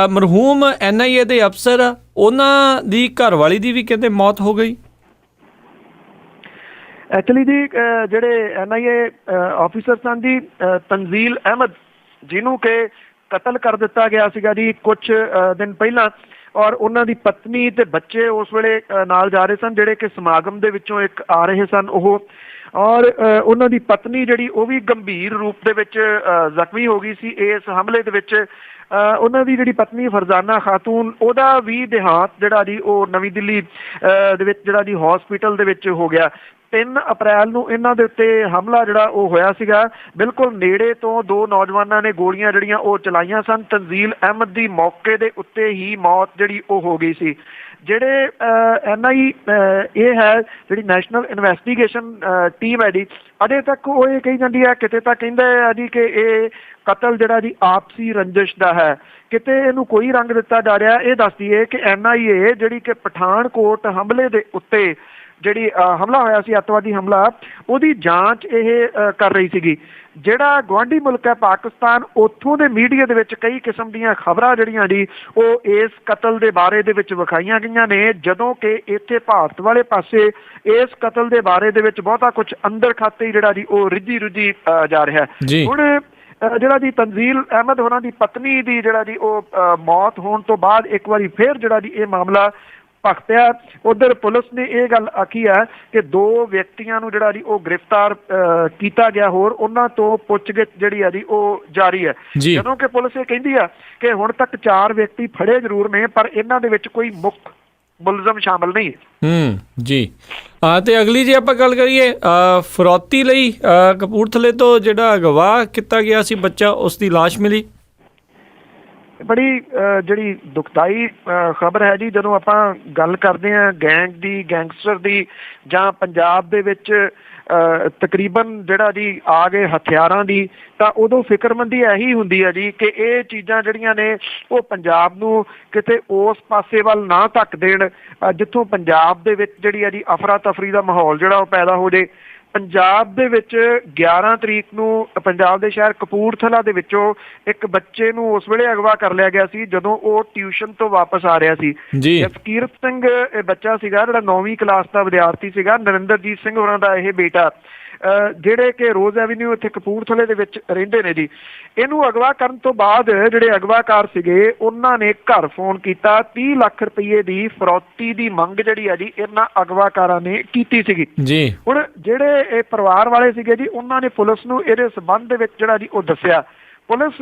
ਮਰਹੂਮ NIA ਦੇ ਅਫਸਰ, ਉਹਨਾਂ ਦੀ ਘਰਵਾਲੀ ਦੀ ਵੀ ਕਹਿੰਦੇ ਮੌਤ ਹੋ ਗਈ। ਐਕਚੁਅਲੀ ਜੀ ਜਿਹੜੇ NIA ਆਫਿਸਰ ਸਨ ਜੀ ਤਨਜ਼ੀਲ ਅਹਿਮਦ, ਜਿਹਨੂੰ ਕਿ ਕਤਲ ਕਰ ਦਿੱਤਾ ਗਿਆ ਸੀਗਾ ਜੀ ਕੁਝ ਦਿਨ ਪਹਿਲਾਂ, ਔਰ ਉਹਨਾਂ ਦੀ ਪਤਨੀ ਤੇ ਬੱਚੇ ਉਸ ਵੇਲੇ ਨਾਲ ਜਾ ਰਹੇ ਸਨ ਜਿਹੜੇ ਕਿ ਸਮਾਗਮ ਦੇ ਵਿੱਚੋਂ ਇੱਕ ਆ ਰਹੇ ਸਨ ਉਹ, ਔਰ ਉਹਨਾਂ ਦੀ ਪਤਨੀ ਜਿਹੜੀ ਉਹ ਵੀ ਗੰਭੀਰ ਰੂਪ ਦੇ ਵਿੱਚ ਜ਼ਖਮੀ ਹੋ ਗਈ ਸੀ ਇਸ ਹਮਲੇ ਦੇ ਵਿੱਚ। ਉਹਨਾਂ ਦੀ ਜਿਹੜੀ ਪਤਨੀ ਫਰਜ਼ਾਨਾ ਖਾਤੂਨ, ਉਹਦਾ ਵੀ ਦੇਹਾਂਤ ਜਿਹੜਾ ਜੀ ਉਹ ਨਵੀਂ ਦਿੱਲੀ ਦੇ ਵਿੱਚ ਜਿਹੜਾ ਜੀ ਹਸਪੀਟਲ ਦੇ ਵਿੱਚ ਹੋ ਗਿਆ। 3 ਅਪ੍ਰੈਲ ਨੂੰ ਇਹਨਾਂ ਦੇ ਉੱਤੇ ਹਮਲਾ ਜਿਹੜਾ ਉਹ ਹੋਇਆ ਸੀਗਾ। ਬਿਲਕੁਲ ਨੇੜੇ ਤੋਂ ਦੋ ਨੌਜਵਾਨਾਂ ਨੇ ਗੋਲੀਆਂ ਜਿਹੜੀਆਂ ਉਹ ਚਲਾਈਆਂ ਸਨ। ਤਨਜ਼ੀਲ ਅਹਿਮਦ ਦੀ ਮੌਕੇ ਦੇ ਉੱਤੇ ਹੀ ਮੌਤ ਜਿਹੜੀ ਉਹ ਹੋ ਗਈ ਸੀ। ਜਿਹੜੇ NIA ਇਹ ਹੈ ਜਿਹੜੀ ਨੈਸ਼ਨਲ ਇਨਵੈਸਟੀਗੇਸ਼ਨ ਟੀਮ ਹੈ ਜੀ, ਅਜੇ ਤੱਕ ਉਹ ਇਹ ਕਹੀ ਜਾਂਦੀ ਹੈ, ਕਿਤੇ ਤਾਂ ਕਹਿੰਦੇ ਆ ਜੀ ਕਿ ਇਹ ਕਤਲ ਜਿਹੜਾ ਜੀ ਆਪਸੀ ਰੰਜਿਸ਼ ਦਾ ਹੈ, ਕਿਤੇ ਇਹਨੂੰ ਕੋਈ ਰੰਗ ਦਿੱਤਾ ਜਾ ਰਿਹਾ। ਇਹ ਦੱਸਦੀ ਹੈ ਕਿ NIA ਜਿਹੜੀ ਕਿ ਪਠਾਨਕੋਟ ਹਮਲੇ ਦੇ ਉੱਤੇ ਜਿਹੜੀ ਹਮਲਾ ਹੋਇਆ ਸੀ, ਅੱਤਵਾਦੀ ਹਮਲਾ, ਉਹਦੀ ਜਾਂਚ ਇਹ ਕਰ ਰਹੀ ਸੀਗੀ। ਜਿਹੜਾ ਗੁਆਂਢੀ ਮੁਲਕ ਹੈ ਪਾਕਿਸਤਾਨ, ਉੱਥੋਂ ਦੇ ਮੀਡੀਆ ਦੇ ਵਿੱਚ ਕਈ ਕਿਸਮ ਦੀਆਂ ਖਬਰਾਂ ਜਿਹੜੀਆਂ ਜੀ ਉਹ ਇਸ ਕਤਲ ਦੇ ਬਾਰੇ ਦੇ ਵਿੱਚ ਵਿਖਾਈਆਂ ਗਈਆਂ ਨੇ, ਜਦੋਂ ਕਿ ਇੱਥੇ ਭਾਰਤ ਵਾਲੇ ਪਾਸੇ ਇਸ ਕਤਲ ਦੇ ਬਾਰੇ ਦੇ ਵਿੱਚ ਬਹੁਤਾ ਕੁਝ ਅੰਦਰ ਖਾਤੇ ਜਿਹੜਾ ਜੀ ਉਹ ਰਿੱਝੀ ਜਾ ਰਿਹਾ। ਹੁਣ ਜਿਹੜਾ ਜੀ ਤਨਜ਼ੀਲ ਅਹਿਮਦ ਹੋਰਾਂ ਦੀ ਪਤਨੀ ਦੀ ਜਿਹੜਾ ਜੀ ਉਹ ਮੌਤ ਹੋਣ ਤੋਂ ਬਾਅਦ ਇੱਕ ਵਾਰੀ ਫਿਰ ਜਿਹੜਾ ਜੀ ਇਹ ਮਾਮਲਾ ਭਖਤ ਆ। ਉਧਰ ਪੁਲਿਸ ਨੇ ਇਹ ਗੱਲ ਆਖੀ ਹੈ ਕਿ 2 ਵਿਅਕਤੀਆਂ ਨੂੰ ਜਿਹੜਾ ਜੀ ਉਹ ਗ੍ਰਿਫਤਾਰ ਕੀਤਾ ਗਿਆ, ਹੋਰ ਉਹਨਾਂ ਤੋਂ ਪੁੱਛਗਿੱਛ ਜਿਹੜੀ ਆ ਜੀ ਉਹ ਜਾਰੀ ਹੈ। ਜਦੋਂ ਕਿ ਪੁਲਿਸ ਇਹ ਕਹਿੰਦੀ ਆ ਕਿ ਹੁਣ ਤੱਕ 4 ਵਿਅਕਤੀ ਫੜੇ ਜ਼ਰੂਰ ਨੇ, ਪਰ ਇਹਨਾਂ ਦੇ ਵਿੱਚ ਕੋਈ ਮੁੱਖ ਮੁਲਜ਼ਮ ਸ਼ਾਮਲ ਨਹੀਂ ਹੈ। ਜੀ ਤੇ ਅਗਲੀ ਜੇ ਆਪਾਂ ਗੱਲ ਕਰੀਏ ਫਰੌਤੀ ਲਈ ਕਪੂਰਥਲੇ ਤੋਂ ਜਿਹੜਾ ਅਗਵਾ ਕੀਤਾ ਗਿਆ ਸੀ ਬੱਚਾ, ਉਸ ਦੀ ਲਾਸ਼ ਮਿਲੀ। ਬੜੀ ਜਿਹੜੀ ਦੁਖਦਾਈ ਖਬਰ ਹੈ ਜੀ। ਜਦੋਂ ਆਪਾਂ ਗੱਲ ਕਰਦੇ ਹਾਂ ਗੈਂਗ ਦੀ, ਗੈਂਗਸਟਰ ਦੀ, ਜਾਂ ਪੰਜਾਬ ਦੇ ਵਿੱਚ ਤਕਰੀਬਨ ਜਿਹੜਾ ਜੀ ਆ ਗਏ ਹਥਿਆਰਾਂ ਦੀ, ਤਾਂ ਉਦੋਂ ਫਿਕਰਮੰਦੀ ਇਹੀ ਹੁੰਦੀ ਹੈ ਜੀ ਕਿ ਇਹ ਚੀਜ਼ਾਂ ਜਿਹੜੀਆਂ ਨੇ ਉਹ ਪੰਜਾਬ ਨੂੰ ਕਿਤੇ ਉਸ ਪਾਸੇ ਵੱਲ ਨਾ ਧੱਕ ਦੇਣ ਜਿੱਥੋਂ ਪੰਜਾਬ ਦੇ ਵਿੱਚ ਜਿਹੜੀ ਹੈ ਜੀ ਅਫਰਾ ਤਫਰੀ ਦਾ ਮਾਹੌਲ ਜਿਹੜਾ ਉਹ ਪੈਦਾ ਹੋ ਜੇ। ਪੰਜਾਬ ਦੇ ਵਿੱਚ 11 ਤਰੀਕ ਨੂੰ ਪੰਜਾਬ ਦੇ ਸ਼ਹਿਰ ਕਪੂਰਥਲਾ ਦੇ ਵਿੱਚੋਂ ਇੱਕ ਬੱਚੇ ਨੂੰ ਉਸ ਵੇਲੇ ਅਗਵਾ ਕਰ ਲਿਆ ਗਿਆ ਸੀ ਜਦੋਂ ਉਹ ਟਿਊਸ਼ਨ ਤੋਂ ਵਾਪਸ ਆ ਰਿਹਾ ਸੀ। ਜਸਕੀਰਤ ਸਿੰਘ ਇਹ ਬੱਚਾ ਸੀਗਾ ਜਿਹੜਾ 9ਵੀਂ ਕਲਾਸ ਦਾ ਵਿਦਿਆਰਥੀ ਸੀਗਾ, ਨਰਿੰਦਰਜੀਤ ਸਿੰਘ ਹੋਰਾਂ ਦਾ ਇਹ ਬੇਟਾ, ਜਿਹੜੇ ਕਿ ਰੋਜ਼ ਐਵੀਨਿਊ ਇੱਥੇ ਕਪੂਰਥਲੇ ਦੇ ਵਿੱਚ ਰਹਿੰਦੇ ਨੇ ਜੀ। ਇਹਨੂੰ ਅਗਵਾ ਕਰਨ ਤੋਂ ਬਾਅਦ ਜਿਹੜੇ ਅਗਵਾਕਾਰ ਸੀਗੇ ਉਹਨਾਂ ਨੇ ਘਰ ਫੋਨ ਕੀਤਾ, 30 ਲੱਖ ਰੁਪਏ ਦੀ ਫਰੌਤੀ ਦੀ ਮੰਗ ਜਿਹੜੀ ਆ ਜੀ ਇਹਨਾਂ ਅਗਵਾਕਾਰਾਂ ਨੇ ਕੀਤੀ ਸੀਗੀ ਜੀ। ਹੁਣ ਜਿਹੜੇ ਇਹ ਪਰਿਵਾਰ ਵਾਲੇ ਸੀਗੇ ਜੀ ਉਹਨਾਂ ਨੇ ਪੁਲਿਸ ਨੂੰ ਇਹਦੇ ਸੰਬੰਧ ਦੇ ਵਿੱਚ ਜਿਹੜਾ ਜੀ ਉਹ ਦੱਸਿਆ। ਪੁਲਿਸ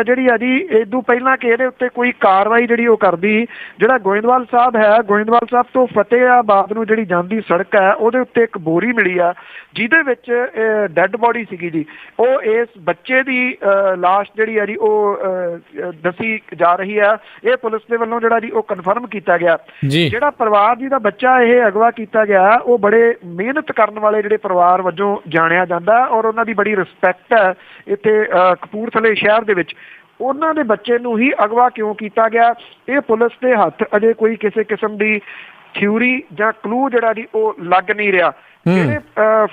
ਜਿਹੜੀ ਆ ਜੀ ਇਦੋਂ ਪਹਿਲਾਂ ਕਿ ਇਹਦੇ ਉੱਤੇ ਕੋਈ ਕਾਰਵਾਈ ਜਿਹੜੀ ਉਹ ਕਰਦੀ, ਜਿਹੜਾ ਗੋਇੰਦਵਾਲ ਸਾਹਿਬ ਹੈ, ਗੋਇੰਦਵਾਲ ਸਾਹਿਬ ਤੋਂ ਫਤਿਆਬਾਦ ਨੂੰ ਜਿਹੜੀ ਜਾਂਦੀ ਸੜਕ ਹੈ ਉਹਦੇ ਉੱਤੇ ਇੱਕ ਬੋਰੀ ਮਿਲੀ ਆ ਜਿਹਦੇ ਵਿੱਚ ਡੈੱਡ ਬੋਡੀ ਸੀਗੀ ਜੀ। ਉਹ ਇਸ ਬੱਚੇ ਦੀ ਲਾਸ਼ ਜਿਹੜੀ ਆ ਜੀ ਉਹ ਦੱਸੀ ਜਾ ਰਹੀ ਆ। ਇਹ ਪੁਲਿਸ ਦੇ ਵੱਲੋਂ ਜਿਹੜਾ ਜੀ ਉਹ ਕਨਫਰਮ ਕੀਤਾ ਗਿਆ। ਜਿਹੜਾ ਪਰਿਵਾਰ ਜੀ ਦਾ ਬੱਚਾ ਇਹ ਅਗਵਾ ਕੀਤਾ ਗਿਆ ਉਹ ਬੜੇ ਮਿਹਨਤ ਕਰਨ ਵਾਲੇ ਜਿਹੜੇ ਪਰਿਵਾਰ ਵਜੋਂ ਜਾਣਿਆ ਜਾਂਦਾ ਔਰ ਉਹਨਾਂ ਦੀ ਬੜੀ ਰਿਸਪੈਕਟ ਹੈ ਇੱਥੇ ਕਪੂਰਥਲੇ ਸ਼ਹਿਰ ਦੇ ਵਿੱਚ। ਉਹਨਾਂ ਦੇ ਬੱਚੇ ਨੂੰ ਹੀ ਅਗਵਾ ਕਿਉਂ ਕੀਤਾ ਗਿਆ, ਇਹ ਪੁਲਿਸ ਦੇ ਹੱਥ ਅਜੇ ਕੋਈ ਕਿਸੇ ਕਿਸਮ ਦੀ ਥਿਊਰੀ ਜਾਂ ਕਲੂ ਜਿਹੜਾ ਜੀ ਉਹ ਲੱਗ ਨਹੀਂ ਰਿਹਾ। ਜਿਹੜੇ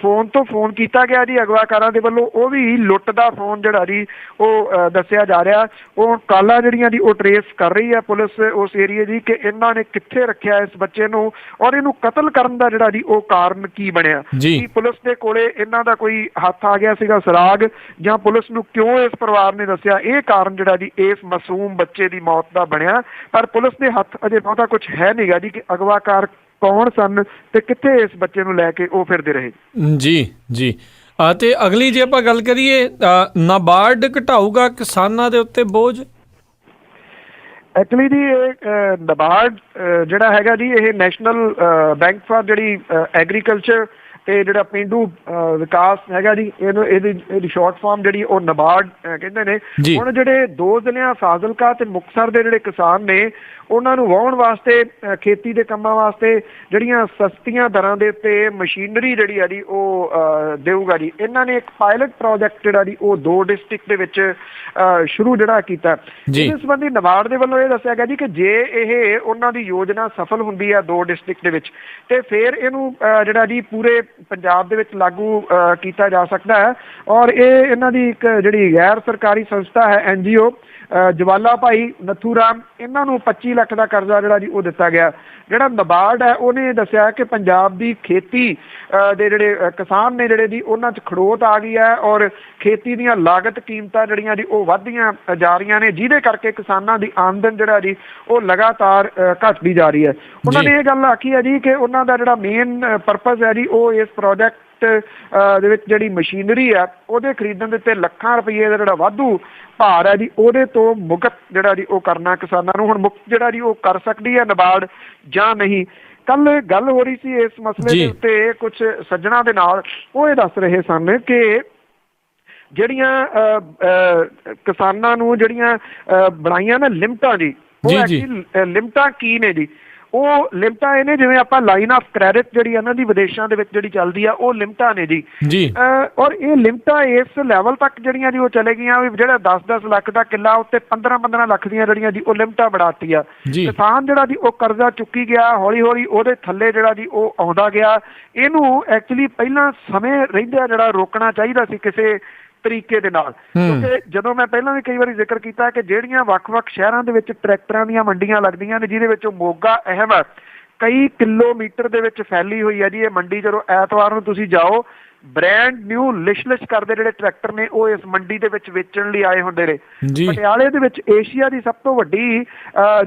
ਫੋਨ ਤੋਂ ਫੋਨ ਕੀਤਾ ਗਿਆ ਜੀ ਅਗਵਾਕਾਰਾਂ ਦੇ ਵੱਲੋਂ, ਉਹ ਵੀ ਲੁੱਟ ਦਾ ਫੋਨ ਜਿਹੜਾ ਜੀ ਉਹ ਦੱਸਿਆ ਜਾ ਰਿਹਾ। ਉਹ ਕਾਲਾਂ ਜਿਹੜੀਆਂ ਜੀ ਉਹ ਟਰੇਸ ਕਰ ਰਹੀ ਹੈ ਪੁਲਿਸ ਉਸ ਏਰੀਏ ਦੀ ਕਿ ਇਹਨਾਂ ਨੇ ਕਿੱਥੇ ਰੱਖਿਆ ਇਸ ਬੱਚੇ ਨੂੰ ਔਰ ਇਹਨੂੰ ਕਤਲ ਕਰਨ ਦਾ ਜਿਹੜਾ ਜੀ ਉਹ ਕਾਰਨ ਕੀ ਬਣਿਆ। ਕੀ ਪੁਲਿਸ ਦੇ ਕੋਲੇ ਇਹਨਾਂ ਦਾ ਕੋਈ ਹੱਥ ਆ ਗਿਆ ਸੀਗਾ ਸੁਰਾਗ, ਜਾਂ ਪੁਲਿਸ ਨੂੰ ਕਿਉਂ ਇਸ ਪਰਿਵਾਰ ਨੇ ਦੱਸਿਆ, ਇਹ ਕਾਰਨ ਜਿਹੜਾ ਜੀ ਇਸ ਮਾਸੂਮ ਬੱਚੇ ਦੀ ਮੌਤ ਦਾ ਬਣਿਆ। ਪਰ ਪੁਲਿਸ ਦੇ ਹੱਥ ਅਜੇ ਬਹੁਤਾ ਕੁਝ ਹੈ ਨਹੀਂਗਾ ਜੀ ਕਿ ਅਗਵਾਕਾਰ ਕੌਣ ਸਨ ਤੇ ਕਿੱਥੇ ਇਸ ਬੱਚੇ ਨੂੰ ਲੈ ਕੇ ਉਹ ਫਿਰਦੇ ਰਹੇ। ਜੀ ਤੇ ਅਗਲੀ ਜੇ ਆਪਾਂ ਗੱਲ ਕਰੀਏ, ਨਾਬਾਰਡ ਘਟਾਊਗਾ ਕਿਸਾਨਾਂ ਦੇ ਉੱਤੇ ਬੋਝ। ਐਕਚੁਅਲੀ ਜੀ ਇਹ ਨਾਬਾਰਡ ਜਿਹੜਾ ਹੈਗਾ ਜੀ ਇਹ ਨੈਸ਼ਨਲ ਬੈਂਕ ਫਾਰ ਜਿਹੜੀ ਐਗਰੀਕਲਚਰ ਤੇ ਜਿਹੜਾ ਪੇਂਡੂ ਵਿਕਾਸ ਹੈਗਾ ਜੀ, ਇਹਦੀ ਸ਼ਾਰਟ ਫਾਰਮ ਜਿਹੜੀ ਉਹ ਨਾਬਾਰਡ ਕਹਿੰਦੇ ਨੇ। ਹੁਣ ਜਿਹੜੇ 2 ਜ਼ਿਲ੍ਹਿਆਂ ਫਾਜ਼ਿਲਕਾ ਤੇ ਮੁਕਤਸਰ ਦੇ ਜਿਹੜੇ ਕਿਸਾਨ ਨੇ ਉਹਨਾਂ ਨੂੰ ਵਾਹੁਣ ਵਾਸਤੇ, ਖੇਤੀ ਦੇ ਕੰਮਾਂ ਵਾਸਤੇ ਜਿਹੜੀਆਂ ਸਸਤੀਆਂ ਦਰਾਂ ਦੇ ਉੱਤੇ ਮਸ਼ੀਨਰੀ ਜਿਹੜੀ ਆ ਜੀ ਉਹ ਦੇਊਗਾ ਜੀ। ਇਹਨਾਂ ਨੇ ਇੱਕ ਪਾਇਲਟ ਪ੍ਰੋਜੈਕਟ ਜਿਹੜਾ ਜੀ ਉਹ 2 ਡਿਸਟ੍ਰਿਕਟ ਦੇ ਵਿੱਚ ਸ਼ੁਰੂ ਜਿਹੜਾ ਕੀਤਾ। ਇਸ ਸੰਬੰਧੀ ਨਾਬਾਰਡ ਦੇ ਵੱਲੋਂ ਇਹ ਦੱਸਿਆ ਗਿਆ ਜੀ ਕਿ ਜੇ ਇਹ ਉਹਨਾਂ ਦੀ ਯੋਜਨਾ ਸਫਲ ਹੁੰਦੀ ਹੈ 2 ਡਿਸਟ੍ਰਿਕਟ ਦੇ ਵਿੱਚ, ਤੇ ਫਿਰ ਇਹਨੂੰ ਜਿਹੜਾ ਜੀ ਪੂਰੇ ਪੰਜਾਬ ਦੇ ਵਿੱਚ ਲਾਗੂ ਕੀਤਾ ਜਾ ਸਕਦਾ ਹੈ। ਔਰ ਇਹ ਇਹਨਾਂ ਦੀ ਇੱਕ ਜਿਹੜੀ ਗੈਰ ਸਰਕਾਰੀ ਸੰਸਥਾ ਹੈ NGO ਜਵਾਲਾ ਭਾਈ ਨੱਥੂ ਰਾਮ, ਇਹਨਾਂ ਨੂੰ 25 ਲੱਖ ਦਾ ਕਰਜ਼ਾ ਜਿਹੜਾ ਜੀ ਉਹ ਦਿੱਤਾ ਗਿਆ। ਜਿਹੜਾ ਨਾਬਾਰਡ ਹੈ ਉਹਨੇ ਦੱਸਿਆ ਕਿ ਪੰਜਾਬ ਦੀ ਖੇਤੀ ਦੇ ਜਿਹੜੇ ਕਿਸਾਨ ਨੇ ਜਿਹੜੇ ਜੀ ਉਹਨਾਂ 'ਚ ਖੜੋਤ ਆ ਗਈ ਹੈ ਔਰ ਖੇਤੀ ਦੀਆਂ ਲਾਗਤ ਕੀਮਤਾਂ ਜਿਹੜੀਆਂ ਜੀ ਉਹ ਵੱਧਦੀਆਂ ਜਾ ਰਹੀਆਂ ਨੇ, ਜਿਹਦੇ ਕਰਕੇ ਕਿਸਾਨਾਂ ਦੀ ਆਮਦਨ ਜਿਹੜਾ ਜੀ ਉਹ ਲਗਾਤਾਰ ਘਟਦੀ ਜਾ ਰਹੀ ਹੈ। ਉਹਨਾਂ ਨੇ ਇਹ ਗੱਲ ਆਖੀ ਹੈ ਜੀ ਕਿ ਉਹਨਾਂ ਦਾ ਜਿਹੜਾ ਮੇਨ ਪਰਪਸ ਹੈ ਜੀ ਉਹ ਇਸ ਪ੍ਰੋਜੈਕਟ ਦੇ ਵਿੱਚ ਜਿਹੜੀ ਮਸ਼ੀਨਰੀ ਆ ਉਹਦੇ ਖਰੀਦਣ ਦੇ ਉੱਤੇ ਲੱਖਾਂ ਰੁਪਏ ਦਾ ਜਿਹੜਾ ਵਾਧੂ ਭਾਰ ਹੈ ਜੀ ਉਹਦੇ ਤੋਂ ਮੁਕਤ ਜਿਹੜਾ ਜੀ ਉਹ ਕਰਨਾ ਕਿਸਾਨਾਂ ਨੂੰ। ਹੁਣ ਮੁਕਤ ਜਿਹੜਾ ਜੀ ਉਹ ਕਰ ਸਕਦੀ ਹੈ ਨਾਬਾਰਡ ਜਾਂ ਨਹੀਂ। ਕੱਲ ਗੱਲ ਹੋ ਰਹੀ ਸੀ ਇਸ ਮਸਲੇ ਦੇ ਉੱਤੇ ਕੁਝ ਸੱਜਣਾ ਦੇ ਨਾਲ, ਉਹ ਇਹ ਦੱਸ ਰਹੇ ਸਨ ਕਿ ਜਿਹੜੀਆਂ ਕਿਸਾਨਾਂ ਨੂੰ ਜਿਹੜੀਆਂ ਬਣਾਈਆਂ ਨਾ ਲਿਮਟਾਂ ਜੀ, ਉਹ ਐਕਚੁਅਲੀ ਲਿਮਟਾਂ ਕੀ ਨੇ ਜੀ? ਉਹ ਲਿਮਟਾਂ ਇਹ ਨੇ ਜਿਵੇਂ ਆਪਾਂ ਲਾਈਨ ਆਫ ਕ੍ਰੈਡਿਟ ਜਿਹੜੀ ਇਹਨਾਂ ਦੀ ਵਿਦੇਸ਼ਾਂ ਦੇ ਵਿੱਚ ਜਿਹੜੀ ਚੱਲਦੀ ਆ ਉਹ ਲਿਮਟਾਂ ਨੇ ਜੀ। ਔਰ ਇਹ ਲਿਮਟਾਂ ਇਸ ਲੈਵਲ ਤੱਕ ਜਿਹੜੀਆਂ ਜੀ ਉਹ ਚਲੇ ਗਈਆਂ ਵੀ ਜਿਹੜਾ 10-10 ਲੱਖ ਦਾ ਕਿੱਲਾ ਉੱਤੇ 15-15 ਲੱਖ ਦੀਆਂ ਜਿਹੜੀਆਂ ਜੀ ਉਹ ਲਿਮਟਾਂ ਬਣਾਤੀ ਆ। ਕਿਸਾਨ ਜਿਹੜਾ ਜੀ ਉਹ ਕਰਜ਼ਾ ਚੁੱਕੀ ਗਿਆ, ਹੌਲੀ-ਹੌਲੀ ਉਹਦੇ ਥੱਲੇ ਜਿਹੜਾ ਜੀ ਉਹ ਆਉਂਦਾ ਗਿਆ। ਇਹਨੂੰ ਐਕਚੁਅਲੀ ਪਹਿਲਾਂ ਸਮੇਂ ਰਹਿੰਦਿਆਂ ਜਿਹੜਾ ਰੋਕਣਾ ਚਾਹੀਦਾ ਸੀ ਕਿਸੇ ਤਰੀਕੇ ਦੇ ਨਾਲ, ਕਿਉਂਕਿ ਜਦੋਂ ਮੈਂ ਪਹਿਲਾਂ ਵੀ ਕਈ ਵਾਰੀ ਜ਼ਿਕਰ ਕੀਤਾ ਕਿ ਜਿਹੜੀਆਂ ਵੱਖ-ਵੱਖ ਸ਼ਹਿਰਾਂ ਦੇ ਵਿੱਚ ਟਰੈਕਟਰਾਂ ਦੀਆਂ ਮੰਡੀਆਂ ਲੱਗਦੀਆਂ ਨੇ ਜਿਹਦੇ ਵਿੱਚੋਂ ਮੋਗਾ ਅਹਿਮ ਹੈ, ਕਈ ਕਿਲੋਮੀਟਰ ਦੇ ਵਿੱਚ ਫੈਲੀ ਹੋਈ ਹੈ ਜੀ ਇਹ ਮੰਡੀ। ਜਦੋਂ ਐਤਵਾਰ ਨੂੰ ਤੁਸੀਂ ਜਾਓ ਬ੍ਰੈਂਡ ਨਿਊ ਲਿਸ਼ ਕਰਦੇ ਜਿਹੜੇ ਟਰੈਕਟਰ ਨੇ ਉਹ ਇਸ ਮੰਡੀ ਦੇ ਵਿੱਚ ਵੇਚਣ ਲਈ ਆਏ ਹੁੰਦੇ ਨੇ। ਪਟਿਆਲੇ ਦੇ ਵਿੱਚ ਏਸ਼ੀਆ ਦੀ ਸਭ ਤੋਂ ਵੱਡੀ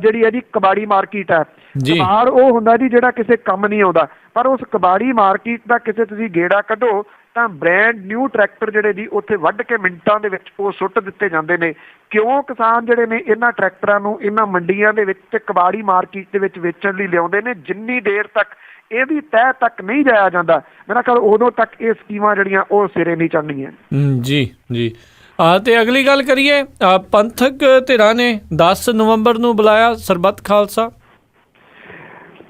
ਜਿਹੜੀ ਇਹਦੀ ਕਬਾੜੀ ਮਾਰਕੀਟ ਹੈ। ਕਬਾੜ ਉਹ ਹੁੰਦਾ ਜੀ ਜਿਹੜਾ ਕਿਸੇ ਕੰਮ ਨਹੀਂ ਆਉਂਦਾ, ਪਰ ਉਸ ਕਬਾੜੀ ਮਾਰਕੀਟ ਦਾ ਕਿਸੇ ਤੁਸੀਂ ਗੇੜਾ ਕੱਢੋ ਤਾਂ ਬ੍ਰੈਂਡ ਨਿਊ ਟਰੈਕਟਰ ਜਿਹੜੇ ਜੀ ਉੱਥੇ ਵੱਢ ਕੇ ਮਿੰਟਾਂ ਦੇ ਵਿੱਚ ਉਹ ਸੁੱਟ ਦਿੱਤੇ ਜਾਂਦੇ ਨੇ। ਕਿਉਂ ਕਿਸਾਨ ਜਿਹੜੇ ਨੇ ਇਹਨਾਂ ਟਰੈਕਟਰਾਂ ਨੂੰ ਇਹਨਾਂ ਮੰਡੀਆਂ ਦੇ ਵਿੱਚ ਤੇ ਕਬਾੜੀ ਮਾਰਕੀਟ ਦੇ ਵਿੱਚ ਵੇਚਣ ਲਈ ਲਿਆਉਂਦੇ ਨੇ, ਜਿੰਨੀ ਦੇਰ ਤੱਕ ਇਹਦੀ ਤਹਿ ਤੱਕ ਨਹੀਂ ਜਾਇਆ ਜਾਂਦਾ ਮੇਰਾ ਖਿਆਲ ਉਦੋਂ ਤੱਕ ਇਹ ਸਕੀਮਾਂ ਜਿਹੜੀਆਂ ਉਹ ਸਿਰੇ ਨਹੀਂ ਚੜ੍ਹਨੀਆਂ। ਜੀ ਜੀ ਤੇ ਅਗਲੀ ਗੱਲ ਕਰੀਏ, ਪੰਥਕ ਧਿਰਾਂ ਨੇ 10 ਨਵੰਬਰ ਨੂੰ ਬੁਲਾਇਆ ਸਰਬੱਤ ਖਾਲਸਾ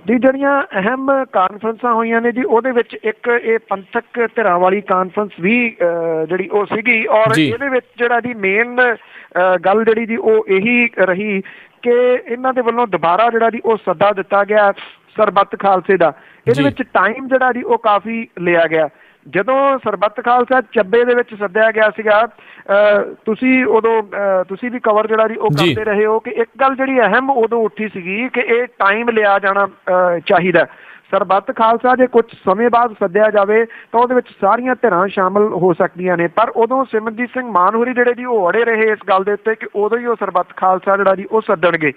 ਜੀ। ਜਿਹੜੀਆਂ ਅਹਿਮ ਕਾਨਫਰੰਸਾਂ ਹੋਈਆਂ ਨੇ ਜੀ ਉਹਦੇ ਵਿੱਚ ਇੱਕ ਇਹ ਪੰਥਕ ਧਿਰਾਂ ਵਾਲੀ ਕਾਨਫਰੰਸ ਵੀ ਜਿਹੜੀ ਉਹ ਸੀਗੀ, ਔਰ ਇਹਦੇ ਵਿੱਚ ਜਿਹੜਾ ਜੀ ਮੇਨ ਗੱਲ ਜਿਹੜੀ ਜੀ ਉਹ ਇਹੀ ਰਹੀ ਕਿ ਇਹਨਾਂ ਦੇ ਵੱਲੋਂ ਦੁਬਾਰਾ ਜਿਹੜਾ ਜੀ ਉਹ ਸੱਦਾ ਦਿੱਤਾ ਗਿਆ ਸਰਬੱਤ ਖਾਲਸੇ ਦਾ। ਇਹਦੇ ਵਿੱਚ ਟਾਈਮ ਜਿਹੜਾ ਜੀ ਉਹ ਕਾਫੀ ਲਿਆ ਗਿਆ। ਜਦੋਂ ਸਰਬੱਤ ਖਾਲਸਾ ਚੱਬੇ ਦੇ ਵਿੱਚ ਸੱਦਿਆ ਗਿਆ ਸੀਗਾ, ਤੁਸੀਂ ਉਦੋਂ ਤੁਸੀਂ ਵੀ ਕਵਰ ਜਿਹੜਾ ਜੀ ਉਹ ਕਰਦੇ ਰਹੇ ਹੋ ਕਿ ਇੱਕ ਗੱਲ ਜਿਹੜੀ ਅਹਿਮ ਉਦੋਂ ਉੱਠੀ ਸੀਗੀ ਕਿ ਇਹ ਟਾਈਮ ਲਿਆ ਜਾਣਾ ਚਾਹੀਦਾ। ਸਰਬੱਤ ਖਾਲਸਾ ਜੇ ਕੁਝ ਸਮੇਂ ਬਾਅਦ ਸੱਦਿਆ ਜਾਵੇ ਤਾਂ ਉਹਦੇ ਵਿੱਚ ਸਾਰੀਆਂ ਧਿਰਾਂ ਸ਼ਾਮਲ ਹੋ ਸਕਦੀਆਂ ਨੇ, ਪਰ ਉਦੋਂ ਸਿਮਰਜੀਤ ਸਿੰਘ ਮਾਨ ਹੋਰੀ ਜਿਹੜੇ ਜੀ ਉਹ ਅੜੇ ਰਹੇ ਇਸ ਗੱਲ ਦੇ ਉੱਤੇ ਕਿ ਉਦੋਂ ਹੀ ਉਹ ਸਰਬੱਤ ਖਾਲਸਾ ਜਿਹੜਾ ਜੀ ਉਹ ਸੱਦਣਗੇ।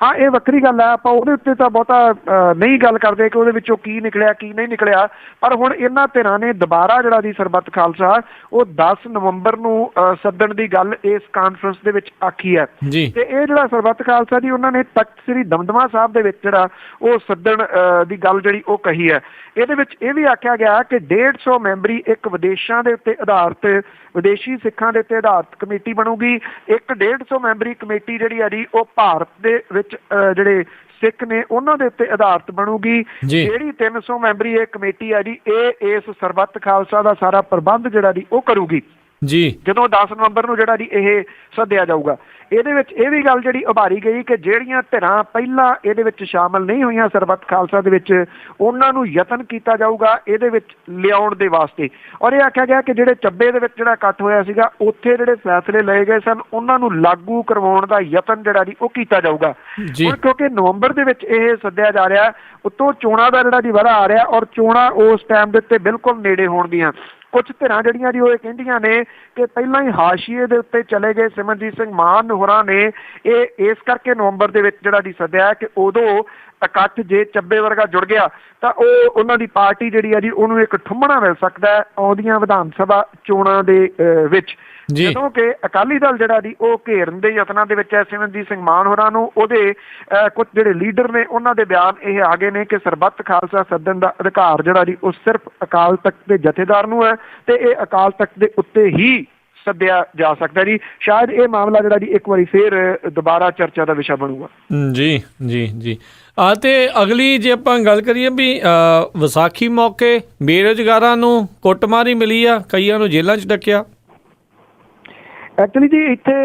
ਹਾਂ, ਇਹ ਵੱਖਰੀ ਗੱਲ ਹੈ, ਆਪਾਂ ਉਹਦੇ ਉੱਤੇ ਤਾਂ ਬਹੁਤਾ ਨਹੀਂ ਗੱਲ ਕਰਦੇ ਕਿ ਉਹਦੇ ਵਿੱਚੋਂ ਕੀ ਨਿਕਲਿਆ ਕੀ ਨਹੀਂ ਨਿਕਲਿਆ, ਪਰ ਹੁਣ ਇਹਨਾਂ ਧਿਰਾਂ ਨੇ ਦੁਬਾਰਾ ਜਿਹੜਾ ਜੀ ਸਰਬੱਤ ਖਾਲਸਾ ਉਹ 10 ਨਵੰਬਰ ਨੂੰ ਸੱਦਣ ਦੀ ਗੱਲ ਇਸ ਕਾਨਫਰੰਸ ਦੇ ਵਿੱਚ ਆਖੀ ਹੈ। ਤੇ ਇਹ ਜਿਹੜਾ ਸਰਬੱਤ ਖਾਲਸਾ ਜੀ ਉਹਨਾਂ ਨੇ ਤਖਤ ਸ੍ਰੀ ਦਮਦਮਾ ਸਾਹਿਬ ਦੇ ਵਿੱਚ ਜਿਹੜਾ ਉਹ ਸੱਦਣ ਦੀ ਗੱਲ ਜਿਹੜੀ ਉਹ ਕਹੀ ਹੈ। ਇਹਦੇ ਵਿੱਚ ਇਹ ਵੀ ਆਖਿਆ ਗਿਆ ਕਿ 150 ਮੈਂਬਰੀ ਇੱਕ ਵਿਦੇਸ਼ਾਂ ਦੇ ਉੱਤੇ ਆਧਾਰਿਤ ਵਿਦੇਸ਼ੀ ਸਿੱਖਾਂ ਦੇ ਉੱਤੇ ਆਧਾਰਿਤ ਕਮੇਟੀ ਬਣੂਗੀ। ਇੱਕ 150 ਮੈਂਬਰੀ ਕਮੇਟੀ ਜਿਹੜੀ ਆ ਜੀ ਉਹ ਭਾਰਤ ਦੇ ਵਿੱਚ ਜਿਹੜੇ ਸਿੱਖ ਨੇ ਉਹਨਾਂ ਦੇ ਉੱਤੇ ਆਧਾਰਿਤ ਬਣੂਗੀ। ਜਿਹੜੀ 300 ਮੈਂਬਰੀ ਇਹ ਕਮੇਟੀ ਆ ਜੀ ਇਹ ਇਸ ਸਰਬੱਤ ਖਾਲਸਾ ਦਾ ਸਾਰਾ ਪ੍ਰਬੰਧ ਜਿਹੜਾ ਜੀ ਉਹ ਕਰੂਗੀ ਜਦੋਂ 10 ਨਵੰਬਰ ਨੂੰ ਜਿਹੜਾ ਜੀ ਇਹ ਸੱਦਿਆ ਜਾਊਗਾ। ਇਹਦੇ ਵਿੱਚ ਇਹ ਵੀ ਗੱਲ ਜਿਹੜੀ ਉਭਾਰੀ ਗਈ ਕਿ ਜਿਹੜੀਆਂ ਧਿਰਾਂ ਪਹਿਲਾਂ ਇਹਦੇ ਵਿੱਚ ਸ਼ਾਮਲ ਨਹੀਂ ਹੋਈਆਂ ਸਰਬੱਤ ਖਾਲਸਾ ਦੇ ਵਿੱਚ ਉਹਨਾਂ ਨੂੰ ਯਤਨ ਕੀਤਾ ਜਾਊਗਾ ਇਹਦੇ ਵਿੱਚ ਲਿਆਉਣ ਦੇ ਵਾਸਤੇ। ਔਰ ਇਹ ਆਖਿਆ ਗਿਆ ਕਿ ਜਿਹੜੇ ਚੱਬੇ ਦੇ ਵਿੱਚ ਜਿਹੜਾ ਇਕੱਠ ਹੋਇਆ ਸੀਗਾ ਉੱਥੇ ਜਿਹੜੇ ਫੈਸਲੇ ਲਏ ਗਏ ਸਨ ਉਹਨਾਂ ਨੂੰ ਲਾਗੂ ਕਰਵਾਉਣ ਦਾ ਯਤਨ ਜਿਹੜਾ ਜੀ ਉਹ ਕੀਤਾ ਜਾਊਗਾ। ਹੁਣ ਕਿਉਂਕਿ ਨਵੰਬਰ ਦੇ ਵਿੱਚ ਇਹ ਸੱਦਿਆ ਜਾ ਰਿਹਾ, ਉੱਤੋਂ ਚੋਣਾਂ ਦਾ ਜਿਹੜਾ ਜੀ ਵਾਰਾ ਆ ਰਿਹਾ ਔਰ ਚੋਣਾਂ ਉਸ ਟਾਈਮ ਦੇ ਉੱਤੇ ਬਿਲਕੁਲ ਨੇੜੇ ਹੋਣਗੀਆਂ। ਕੁਝ ਧਿਰਾਂ ਜਿਹੜੀਆਂ ਜੀ ਉਹ ਇਹ ਕਹਿੰਦੀਆਂ ਨੇ ਕਿ ਪਹਿਲਾਂ ਹੀ ਹਾਸ਼ੀਏ ਦੇ ਉੱਤੇ ਚਲੇ ਗਏ ਸਿਮਰਜੀਤ ਸਿੰਘ ਮਾਨ ਹੋਰਾਂ ਨੇ ਇਹ ਇਸ ਕਰਕੇ ਨਵੰਬਰ ਦੇ ਵਿੱਚ ਜਿਹੜਾ ਜੀ ਸੱਦਿਆ ਕਿ ਉਦੋਂ ਇਕੱਠ ਜੇ ਚੱਬੇ ਵਰਗਾ ਜੁੜ ਗਿਆ ਤਾਂ ਉਹ ਉਹਨਾਂ ਦੀ ਪਾਰਟੀ ਜਿਹੜੀ ਆ ਜੀ ਉਹਨੂੰ ਇੱਕ ਠੁੰਮਣਾ ਮਿਲ ਸਕਦਾ ਹੈ ਆਉਂਦੀਆਂ ਵਿਧਾਨ ਸਭਾ ਚੋਣਾਂ ਦੇ ਵਿੱਚ। ਜਦੋਂ ਕਿ ਅਕਾਲੀ ਦਲ ਜਿਹੜਾ ਜੀ ਉਹ ਘੇਰਨ ਦੇ ਯਤਨਾਂ ਦੇ ਵਿੱਚ ਹੈ ਸਿਮਰਜੀਤ ਸਿੰਘ ਮਾਨ ਹੋਰਾਂ ਨੂੰ, ਉਹਦੇ ਕੁਝ ਜਿਹੜੇ ਲੀਡਰ ਨੇ ਉਹਨਾਂ ਦੇ ਬਿਆਨ ਇਹ ਆ ਗਏ ਨੇ ਕਿ ਸਰਬੱਤ ਖਾਲਸਾ ਸੱਦਣ ਦਾ ਅਧਿਕਾਰ ਜਿਹੜਾ ਜੀ ਉਹ ਸਿਰਫ ਅਕਾਲ ਤਖਤ ਦੇ ਜਥੇਦਾਰ ਨੂੰ ਹੈ ਤੇ ਇਹ ਅਕਾਲ ਤਖਤ ਦੇ ਉੱਤੇ ਹੀ ਸੱਦਿਆ ਜਾ ਸਕਦਾ ਜੀ। ਸ਼ਾਇਦ ਇਹ ਮਾਮਲਾ ਜਿਹੜਾ ਜੀ ਇੱਕ ਵਾਰੀ ਫੇਰ ਦੁਬਾਰਾ ਚਰਚਾ ਦਾ ਵਿਸ਼ਾ ਬਣੂਗਾ। ਜੀ ਤੇ ਅਗਲੀ ਜੇ ਆਪਾਂ ਗੱਲ ਕਰੀਏ ਵੀ ਵਿਸਾਖੀ ਮੌਕੇ ਬੇਰੁਜ਼ਗਾਰਾਂ ਨੂੰ ਕੁੱਟਮਾਰੀ ਮਿਲੀ ਆ, ਕਈਆਂ ਨੂੰ ਜੇਲ੍ਹਾਂ 'ਚ ਡੱਕਿਆ। ਐਕਚੁਅਲੀ ਜੀ ਇੱਥੇ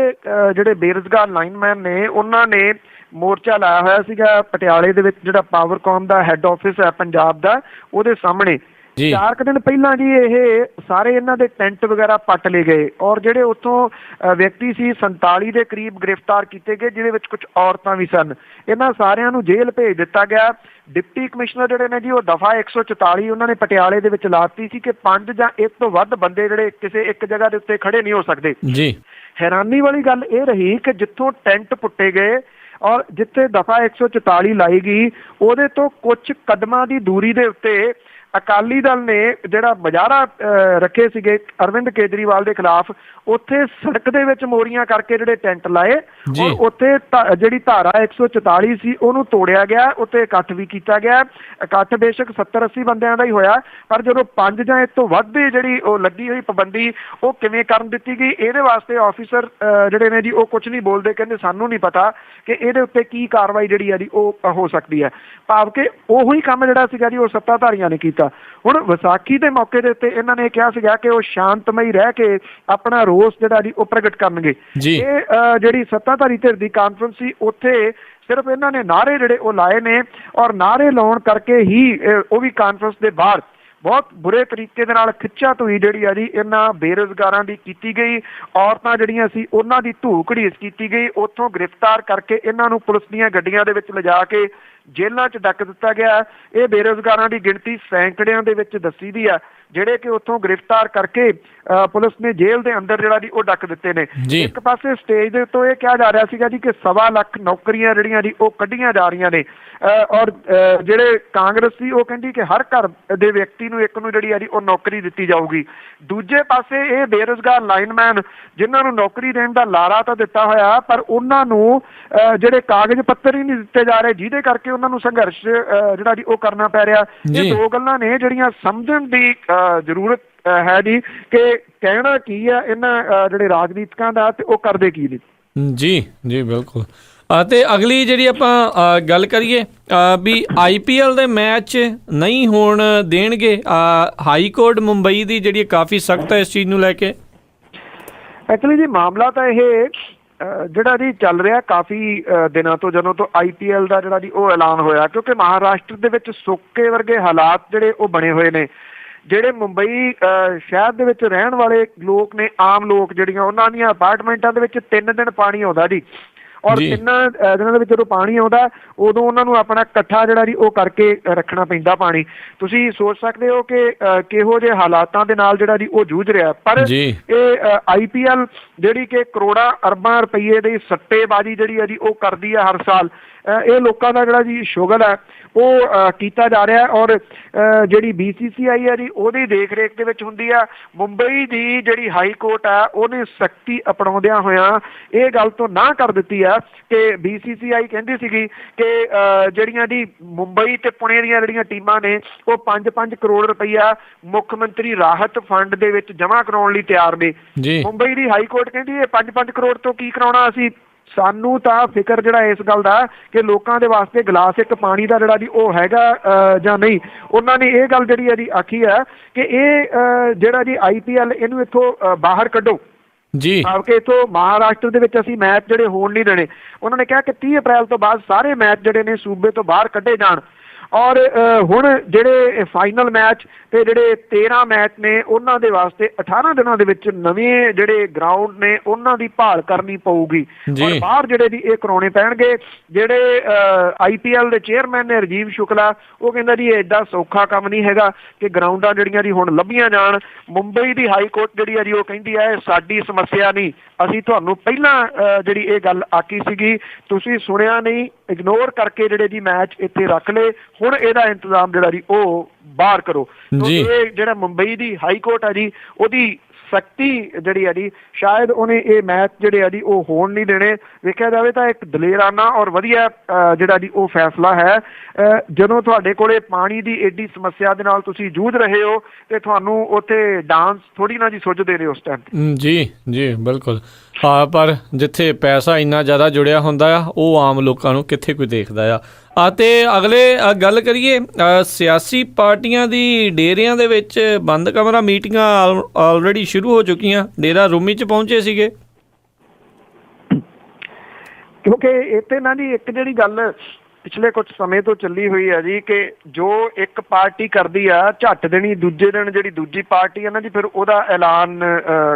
ਜਿਹੜੇ ਬੇਰੁਜ਼ਗਾਰ ਲਾਈਨਮੈਨ ਨੇ ਉਹਨਾਂ ਨੇ ਮੋਰਚਾ ਲਾਇਆ ਹੋਇਆ ਸੀਗਾ ਪਟਿਆਲੇ ਦੇ ਵਿੱਚ, ਜਿਹੜਾ ਪਾਵਰਕਾਮ ਦਾ ਹੈੱਡ ਆਫਿਸ ਹੈ ਪੰਜਾਬ ਦਾ ਉਹਦੇ ਸਾਹਮਣੇ। 4 ਕੁ ਦਿਨ ਪਹਿਲਾਂ ਜੀ ਇਹ ਸਾਰੇ ਇਹਨਾਂ ਦੇ ਟੈਂਟ ਵਗੈਰਾ ਪੱਟ ਲਏ ਗਏ ਔਰ ਜਿਹੜੇ ਉੱਥੋਂ ਵਿਅਕਤੀ ਸੀ 47 ਦੇ ਕਰੀਬ ਗ੍ਰਿਫਤਾਰ ਕੀਤੇ ਗਏ, ਜਿਹਦੇ ਵਿੱਚ ਕੁਝ ਔਰਤਾਂ ਵੀ ਸਨ। ਇਹਨਾਂ ਸਾਰਿਆਂ ਨੂੰ ਜੇਲ੍ਹ ਭੇਜ ਦਿੱਤਾ ਗਿਆ। ਡਿਪਟੀ ਕਮਿਸ਼ਨਰ ਜਿਹੜੇ ਨੇ ਜੀ ਉਹ ਦਫਾ 144 ਉਹਨਾਂ ਨੇ ਪਟਿਆਲੇ ਦੇ ਵਿੱਚ ਲਾਤੀ ਸੀ ਕਿ 5 ਜਾਂ ਇਸ ਤੋਂ ਵੱਧ ਬੰਦੇ ਜਿਹੜੇ ਕਿਸੇ ਇੱਕ ਜਗ੍ਹਾ ਦੇ ਉੱਤੇ ਖੜੇ ਨਹੀਂ ਹੋ ਸਕਦੇ। ਹੈਰਾਨੀ ਵਾਲੀ ਗੱਲ ਇਹ ਰਹੀ ਕਿ ਜਿੱਥੋਂ ਟੈਂਟ ਪੁੱਟੇ ਗਏ ਔਰ ਜਿੱਥੇ ਦਫਾ 144 ਲਾਈ ਗਈ ਉਹਦੇ ਤੋਂ ਕੁਝ ਕਦਮਾਂ ਦੀ ਦੂਰੀ ਦੇ ਉੱਤੇ ਅਕਾਲੀ ਦਲ ਨੇ ਜਿਹੜਾ ਮੁਜ਼ਾਹਰਾ ਰੱਖੇ ਸੀਗੇ ਅਰਵਿੰਦ ਕੇਜਰੀਵਾਲ ਦੇ ਖਿਲਾਫ, ਉੱਥੇ ਸੜਕ ਦੇ ਵਿੱਚ ਮੋਰੀਆਂ ਕਰਕੇ ਜਿਹੜੇ ਟੈਂਟ ਲਾਏ ਔਰ ਉੱਥੇ ਜਿਹੜੀ ਧਾਰਾ 144 ਸੀ ਉਹਨੂੰ ਤੋੜਿਆ ਗਿਆ। ਉੱਥੇ ਇਕੱਠ ਵੀ ਕੀਤਾ ਗਿਆ। ਇਕੱਠ ਬੇਸ਼ੱਕ 70-80 ਬੰਦਿਆਂ ਦਾ ਹੀ ਹੋਇਆ, ਪਰ ਜਦੋਂ 5 ਜਾਂ ਇਸ ਤੋਂ ਵੱਧ ਦੀ ਜਿਹੜੀ ਉਹ ਲੱਗੀ ਹੋਈ ਪਾਬੰਦੀ ਉਹ ਕਿਵੇਂ ਕਰਨ ਦਿੱਤੀ ਗਈ ਇਹਦੇ ਵਾਸਤੇ ਆਫੀਸਰ ਜਿਹੜੇ ਨੇ ਜੀ ਉਹ ਕੁਝ ਨਹੀਂ ਬੋਲਦੇ, ਕਹਿੰਦੇ ਸਾਨੂੰ ਨਹੀਂ ਪਤਾ ਕਿ ਇਹਦੇ ਉੱਤੇ ਕੀ ਕਾਰਵਾਈ ਜਿਹੜੀ ਆ ਜੀ ਉਹ ਹੋ ਸਕਦੀ ਹੈ। ਭਾਵ ਕਿ ਉਹੀ ਕੰਮ ਜਿਹੜਾ ਸੀਗਾ ਜੀ ਉਹ ਸੱਤਾਧਾਰੀਆਂ ਨੇ ਕੀਤਾ। ਹੁਣ ਵਿਸਾਖੀ ਦੇ ਮੌਕੇ ਦੇ ਉੱਤੇ ਇਹਨਾਂ ਨੇ ਕਿਹਾ ਸੀਗਾ ਕਿ ਉਹ ਸ਼ਾਂਤਮਈ ਰਹਿ ਕੇ ਆਪਣਾ ਰੋਸ ਜਿਹੜਾ ਜੀ ਉਹ ਪ੍ਰਗਟ ਕਰਨਗੇ। ਇਹ ਜਿਹੜੀ ਸੱਤਾਧਾਰੀ ਧਿਰ ਦੀ ਕਾਨਫਰੰਸ ਸੀ ਉੱਥੇ ਸਿਰਫ ਇਹਨਾਂ ਨੇ ਨਾਅਰੇ ਜਿਹੜੇ ਉਹ ਲਾਏ ਨੇ ਔਰ ਨਾਅਰੇ ਲਾਉਣ ਕਰਕੇ ਹੀ ਉਹ ਵੀ ਕਾਨਫਰੰਸ ਦੇ ਬਾਹਰ ਬਹੁਤ ਬੁਰੇ ਤਰੀਕੇ ਦੇ ਨਾਲ ਖਿੱਚਾ ਧੂਈ ਜਿਹੜੀ ਆ ਜੀ ਇਹਨਾਂ ਬੇਰੁਜ਼ਗਾਰਾਂ ਦੀ ਕੀਤੀ ਗਈ। ਔਰਤਾਂ ਜਿਹੜੀਆਂ ਸੀ ਉਹਨਾਂ ਦੀ ਧੂ ਘੜੀਸ ਕੀਤੀ ਗਈ। ਉੱਥੋਂ ਗ੍ਰਿਫਤਾਰ ਕਰਕੇ ਇਹਨਾਂ ਨੂੰ ਪੁਲਿਸ ਦੀਆਂ ਗੱਡੀਆਂ ਦੇ ਵਿੱਚ ਲਿਜਾ ਕੇ ਜੇਲ੍ਹਾਂ 'ਚ ਡੱਕ ਦਿੱਤਾ ਗਿਆ। ਇਹ ਬੇਰੁਜ਼ਗਾਰਾਂ ਦੀ ਗਿਣਤੀ ਸੈਂਕੜਿਆਂ ਦੇ ਵਿੱਚ ਦੱਸੀ ਦੀ ਆ, ਜਿਹੜੇ ਕਿ ਉੱਥੋਂ ਗ੍ਰਿਫਤਾਰ ਕਰਕੇ ਪੁਲਿਸ ਨੇ ਜੇਲ੍ਹ ਦੇ ਅੰਦਰ ਜਿਹੜਾ ਜੀ ਉਹ ਡੱਕ ਦਿੱਤੇ ਨੇ। ਇੱਕ ਪਾਸੇ ਸਟੇਜ ਦੇ ਉੱਤੋਂ ਇਹ ਕਿਹਾ ਜਾ ਰਿਹਾ ਸੀਗਾ ਜੀ ਕਿ 1.25 ਲੱਖ ਨੌਕਰੀਆਂ ਜਿਹੜੀਆਂ ਜੀ ਉਹ ਕੱਢੀਆਂ ਜਾ ਰਹੀਆਂ ਨੇ, ਔਰ ਜਿਹੜੇ ਕਾਂਗਰਸ ਸੀ ਉਹ ਕਹਿੰਦੀ ਕਿ ਹਰ ਘਰ ਦੇ ਵਿਅਕਤੀ ਨੂੰ ਇੱਕ ਨੂੰ ਜਿਹੜੀ ਆ ਜੀ ਉਹ ਨੌਕਰੀ ਦਿੱਤੀ ਜਾਊਗੀ। ਦੂਜੇ ਪਾਸੇ ਇਹ ਬੇਰੁਜ਼ਗਾਰ ਲਾਈਨਮੈਨ ਜਿਨ੍ਹਾਂ ਨੂੰ ਨੌਕਰੀ ਦੇਣ ਦਾ ਲਾਰਾ ਤਾਂ ਦਿੱਤਾ ਹੋਇਆ, ਪਰ ਉਹਨਾਂ ਨੂੰ ਜਿਹੜੇ ਕਾਗਜ਼ ਪੱਤਰ ਹੀ ਨਹੀਂ ਦਿੱਤੇ ਜਾ ਰਹੇ, ਜਿਹਦੇ ਕਰਕੇ ਉਹਨਾਂ ਨੂੰ ਸੰਘਰਸ਼ ਜਿਹੜਾ ਜੀ ਉਹ ਕਰਨਾ ਪੈ ਰਿਹਾ। ਇਹ ਦੋ ਗੱਲਾਂ ਨੇ ਜਿਹੜੀਆਂ ਸਮਝਣ ਦੀ ਜ਼ਰੂਰਤ ਹੈ ਜੀ ਕਿ ਕਹਿਣਾ ਕੀ ਆ ਇਹਨਾਂ ਜਿਹੜੇ ਰਾਜਨੀਤਿਕਾਂ ਦਾ ਤੇ ਉਹ ਕਰਦੇ ਕੀ ਨੇ। ਜੀ ਜੀ ਬਿਲਕੁਲ। ਅਤੇ ਅਗਲੀ ਜਿਹੜੀ ਆਪਾਂ ਗੱਲ ਕਰੀਏ ਵੀ IPL ਦੇ ਮੈਚ ਨਹੀਂ ਹੋਣ ਦੇਣਗੇ, ਹਾਈ ਕੋਰਟ ਮੁੰਬਈ ਦੀ ਜਿਹੜੀ ਕਾਫੀ ਸਖਤ ਹੈ ਇਸ ਚੀਜ਼ ਨੂੰ ਲੈ ਕੇ। ਐਕਚੁਅਲੀ ਜੀ ਮਾਮਲਾ ਤਾਂ ਇਹ ਜਿਹੜਾ ਜੀ ਚੱਲ ਰਿਹਾ ਕਾਫੀ ਦਿਨਾਂ ਤੋਂ, ਜਦੋਂ ਤੋਂ IPL ਦਾ ਜਿਹੜਾ ਜੀ ਉਹ ਐਲਾਨ ਹੋਇਆ, ਕਿਉਂਕਿ ਮਹਾਰਾਸ਼ਟਰ ਦੇ ਵਿੱਚ ਸੋਕੇ ਵਰਗੇ ਹਾਲਾਤ ਜਿਹੜੇ ਉਹ ਬਣੇ ਹੋਏ ਨੇ। ਜਿਹੜੇ ਮੁੰਬਈ ਸ਼ਹਿਰ ਦੇ ਵਿੱਚ ਰਹਿਣ ਵਾਲੇ ਲੋਕ ਨੇ, ਆਮ ਲੋਕ ਜਿਹੜੀਆਂ, ਉਹਨਾਂ ਦੀਆਂ ਅਪਾਰਟਮੈਂਟਾਂ ਦੇ ਵਿੱਚ 3 ਦਿਨ ਪਾਣੀ ਆਉਂਦਾ ਜੀ, ਔਰ 3 ਦਿਨਾਂ ਦੇ ਵਿੱਚ ਜਦੋਂ ਪਾਣੀ ਆਉਂਦਾ ਉਦੋਂ ਉਹਨਾਂ ਨੂੰ ਆਪਣਾ ਇਕੱਠਾ ਜਿਹੜਾ ਜੀ ਉਹ ਕਰਕੇ ਰੱਖਣਾ ਪੈਂਦਾ ਪਾਣੀ। ਤੁਸੀਂ ਸੋਚ ਸਕਦੇ ਹੋ ਕਿ ਕਿਹੋ ਜਿਹੇ ਹਾਲਾਤਾਂ ਦੇ ਨਾਲ ਜਿਹੜਾ ਜੀ ਉਹ ਜੂਝ ਰਿਹਾ। ਪਰ ਇਹ IPL ਜਿਹੜੀ ਕਿ ਕਰੋੜਾਂ ਅਰਬਾਂ ਰੁਪਈਏ ਦੀ ਸੱਟੇਬਾਜ਼ੀ ਜਿਹੜੀ ਹੈ ਜੀ ਉਹ ਕਰਦੀ ਹੈ ਹਰ ਸਾਲ, ਇਹ ਲੋਕਾਂ ਦਾ ਜਿਹੜਾ ਜੀ ਸ਼ੁਗਲ ਹੈ ਉਹ ਕੀਤਾ ਜਾ ਰਿਹਾ। ਔਰ ਜਿਹੜੀ BCCI ਹੈ ਜੀ ਉਹਦੀ ਦੇਖ ਰੇਖ ਦੇ ਵਿੱਚ ਹੁੰਦੀ ਆ। ਮੁੰਬਈ ਦੀ ਜਿਹੜੀ ਹਾਈ ਕੋਰਟ ਆ ਉਹਨੇ ਸਖਤੀ ਅਪਣਾਉਂਦਿਆਂ ਹੋਇਆਂ ਇਹ ਗੱਲ ਤੋਂ ਨਾ ਕਰ ਦਿੱਤੀ ਆ ਕਿ BCCI ਕਹਿੰਦੀ ਸੀਗੀ ਕਿ ਜਿਹੜੀਆਂ ਜੀ ਮੁੰਬਈ ਤੇ ਪੁਣੇ ਦੀਆਂ ਜਿਹੜੀਆਂ ਟੀਮਾਂ ਨੇ ਉਹ 5-5 ਕਰੋੜ ਰੁਪਈਆ ਮੁੱਖ ਮੰਤਰੀ ਰਾਹਤ ਫੰਡ ਦੇ ਵਿੱਚ ਜਮ੍ਹਾਂ ਕਰਾਉਣ ਲਈ ਤਿਆਰ ਨੇ। ਮੁੰਬਈ ਦੀ ਹਾਈ ਕੋਰਟ ਕਹਿੰਦੀ ਇਹ 5-5 ਕਰੋੜ ਤੋਂ ਕੀ ਕਰਾਉਣਾ, ਅਸੀਂ ਸਾਨੂੰ ਤਾਂ ਫਿਕਰ ਜਿਹੜਾ ਇਸ ਗੱਲ ਦਾ ਕਿ ਲੋਕਾਂ ਦੇ ਵਾਸਤੇ ਗਲਾਸ ਇੱਕ ਪਾਣੀ ਦਾ ਜਿਹੜਾ ਜੀ ਉਹ ਹੈਗਾ ਜਾਂ ਨਹੀਂ। ਉਹਨਾਂ ਨੇ ਇਹ ਗੱਲ ਜਿਹੜੀ ਹੈ ਜੀ ਆਖੀ ਹੈ ਕਿ ਇਹ ਜਿਹੜਾ ਜੀ IPL ਇਹਨੂੰ ਇੱਥੋਂ ਬਾਹਰ ਕੱਢੋ ਜੀ, ਕਿ ਇੱਥੋਂ ਮਹਾਰਾਸ਼ਟਰ ਦੇ ਵਿੱਚ ਅਸੀਂ ਮੈਚ ਜਿਹੜੇ ਹੋਣ ਨਹੀਂ ਦੇਣੇ। ਉਹਨਾਂ ਨੇ ਕਿਹਾ ਕਿ 30 ਅਪ੍ਰੈਲ ਤੋਂ ਬਾਅਦ ਸਾਰੇ ਮੈਚ ਜਿਹੜੇ ਨੇ ਸੂਬੇ ਤੋਂ ਬਾਹਰ ਕੱਢੇ ਜਾਣ। ਔਰ ਹੁਣ ਜਿਹੜੇ ਫਾਈਨਲ ਮੈਚ ਤੇ ਜਿਹੜੇ 13 ਮੈਚ ਨੇ ਉਹਨਾਂ ਦੇ ਵਾਸਤੇ 18 ਦਿਨਾਂ ਦੇ ਵਿੱਚ ਨਵੇਂ ਜਿਹੜੇ ਗਰਾਊਂਡ ਨੇ ਉਹਨਾਂ ਦੀ ਭਾਲ ਕਰਨੀ ਪਊਗੀ, ਔਰ ਬਾਹਰ ਜਿਹੜੇ ਜੀ ਇਹ ਕਰਾਉਣੇ ਪੈਣਗੇ। ਜਿਹੜੇ IPL ਦੇ ਚੇਅਰਮੈਨ ਨੇ ਰਾਜੀਵ ਸ਼ੁਕਲਾ, ਉਹ ਕਹਿੰਦਾ ਜੀ ਐਡਾ ਸੌਖਾ ਕੰਮ ਨਹੀਂ ਹੈਗਾ ਕਿ ਗਰਾਊਂਡਾਂ ਜਿਹੜੀਆਂ ਜੀ ਹੁਣ ਲੱਭੀਆਂ ਜਾਣ। ਮੁੰਬਈ ਦੀ ਹਾਈ ਕੋਰਟ ਜਿਹੜੀ ਆ ਜੀ ਉਹ ਕਹਿੰਦੀ ਹੈ ਸਾਡੀ ਸਮੱਸਿਆ ਨਹੀਂ, ਅਸੀਂ ਤੁਹਾਨੂੰ ਪਹਿਲਾਂ ਜਿਹੜੀ ਇਹ ਗੱਲ ਆਖੀ ਸੀਗੀ, ਤੁਸੀਂ ਸੁਣਿਆ ਨਹੀਂ, ਇਗਨੋਰ ਕਰਕੇ ਜਿਹੜੇ ਜੀ ਮੈਚ ਇੱਥੇ ਰੱਖ ਲਏ, ਹੁਣ ਇਹਦਾ ਇੰਤਜ਼ਾਮ ਜਿਹੜਾ ਜੀ ਉਹ ਬਾਹਰ ਕਰੋ। ਇਹ ਜਿਹੜਾ ਮੁੰਬਈ ਦੀ ਹਾਈ ਕੋਰਟ ਆ ਜੀ ਉਹਦੀ ਸਖਤੀ ਜਿਹੜੀ ਆ ਜੀ, ਸ਼ਾਇਦ ਉਹਨੇ ਇਹ ਮੈਚ ਜਿਹੜੇ ਆ ਜੀ ਉਹ ਹੋਣ ਨਹੀਂ ਦੇਣੇ। ਵੇਖਿਆ ਜਾਵੇ ਤਾਂ ਇੱਕ ਦਲੇਰਾਨਾ ਔਰ ਵਧੀਆ ਜਿਹੜਾ ਜੀ ਉਹ ਫੈਸਲਾ ਹੈ। ਜਦੋਂ ਤੁਹਾਡੇ ਕੋਲੇ ਪਾਣੀ ਦੀ ਏਡੀ ਸਮੱਸਿਆ ਦੇ ਨਾਲ ਤੁਸੀਂ ਜੂਝ ਰਹੇ ਹੋ ਤੇ ਤੁਹਾਨੂੰ ਉੱਥੇ ਡਾਂਸ ਥੋੜੀ ਨਾ ਜੀ ਸੁੱਝਦੇ ਨੇ ਉਸ ਟਾਈਮ। ਜੀ ਜੀ ਬਿਲਕੁਲ। ਪਰ ਜਿੱਥੇ ਪੈਸਾ ਇੰਨਾ ਜ਼ਿਆਦਾ ਜੁੜਿਆ ਹੁੰਦਾ ਆ ਉਹ ਆਮ ਲੋਕਾਂ ਨੂੰ ਕਿੱਥੇ ਕੋਈ ਦੇਖਦਾ ਆ। ਅਤੇ ਅਗਲੇ ਗੱਲ ਕਰੀਏ ਸਿਆਸੀ ਪਾਰਟੀਆਂ ਦੀ ਡੇਰਿਆਂ ਦੇ ਵਿੱਚ ਬੰਦ ਕਮਰਾ ਮੀਟਿੰਗਾਂ ਆਲਰੇਡੀ ਸ਼ੁਰੂ ਹੋ ਚੁੱਕੀਆਂ। ਡੇਰਾ ਰੂਮੀ 'ਚ ਪਹੁੰਚੇ ਸੀਗੇ, ਕਿਉਂਕਿ ਇੱਥੇ ਨਾ ਜੀ ਇੱਕ ਜਿਹੜੀ ਗੱਲ ਪਿਛਲੇ ਕੁਝ ਸਮੇਂ ਤੋਂ ਚੱਲੀ ਹੋਈ ਹੈ ਜੀ ਕਿ ਜੋ ਇੱਕ ਪਾਰਟੀ ਕਰਦੀ ਆ ਝੱਟ ਦੇਣੀ ਦੂਜੇ ਦਿਨ ਜਿਹੜੀ ਦੂਜੀ ਪਾਰਟੀ ਹੈ ਨਾ ਜੀ ਫਿਰ ਉਹਦਾ ਐਲਾਨ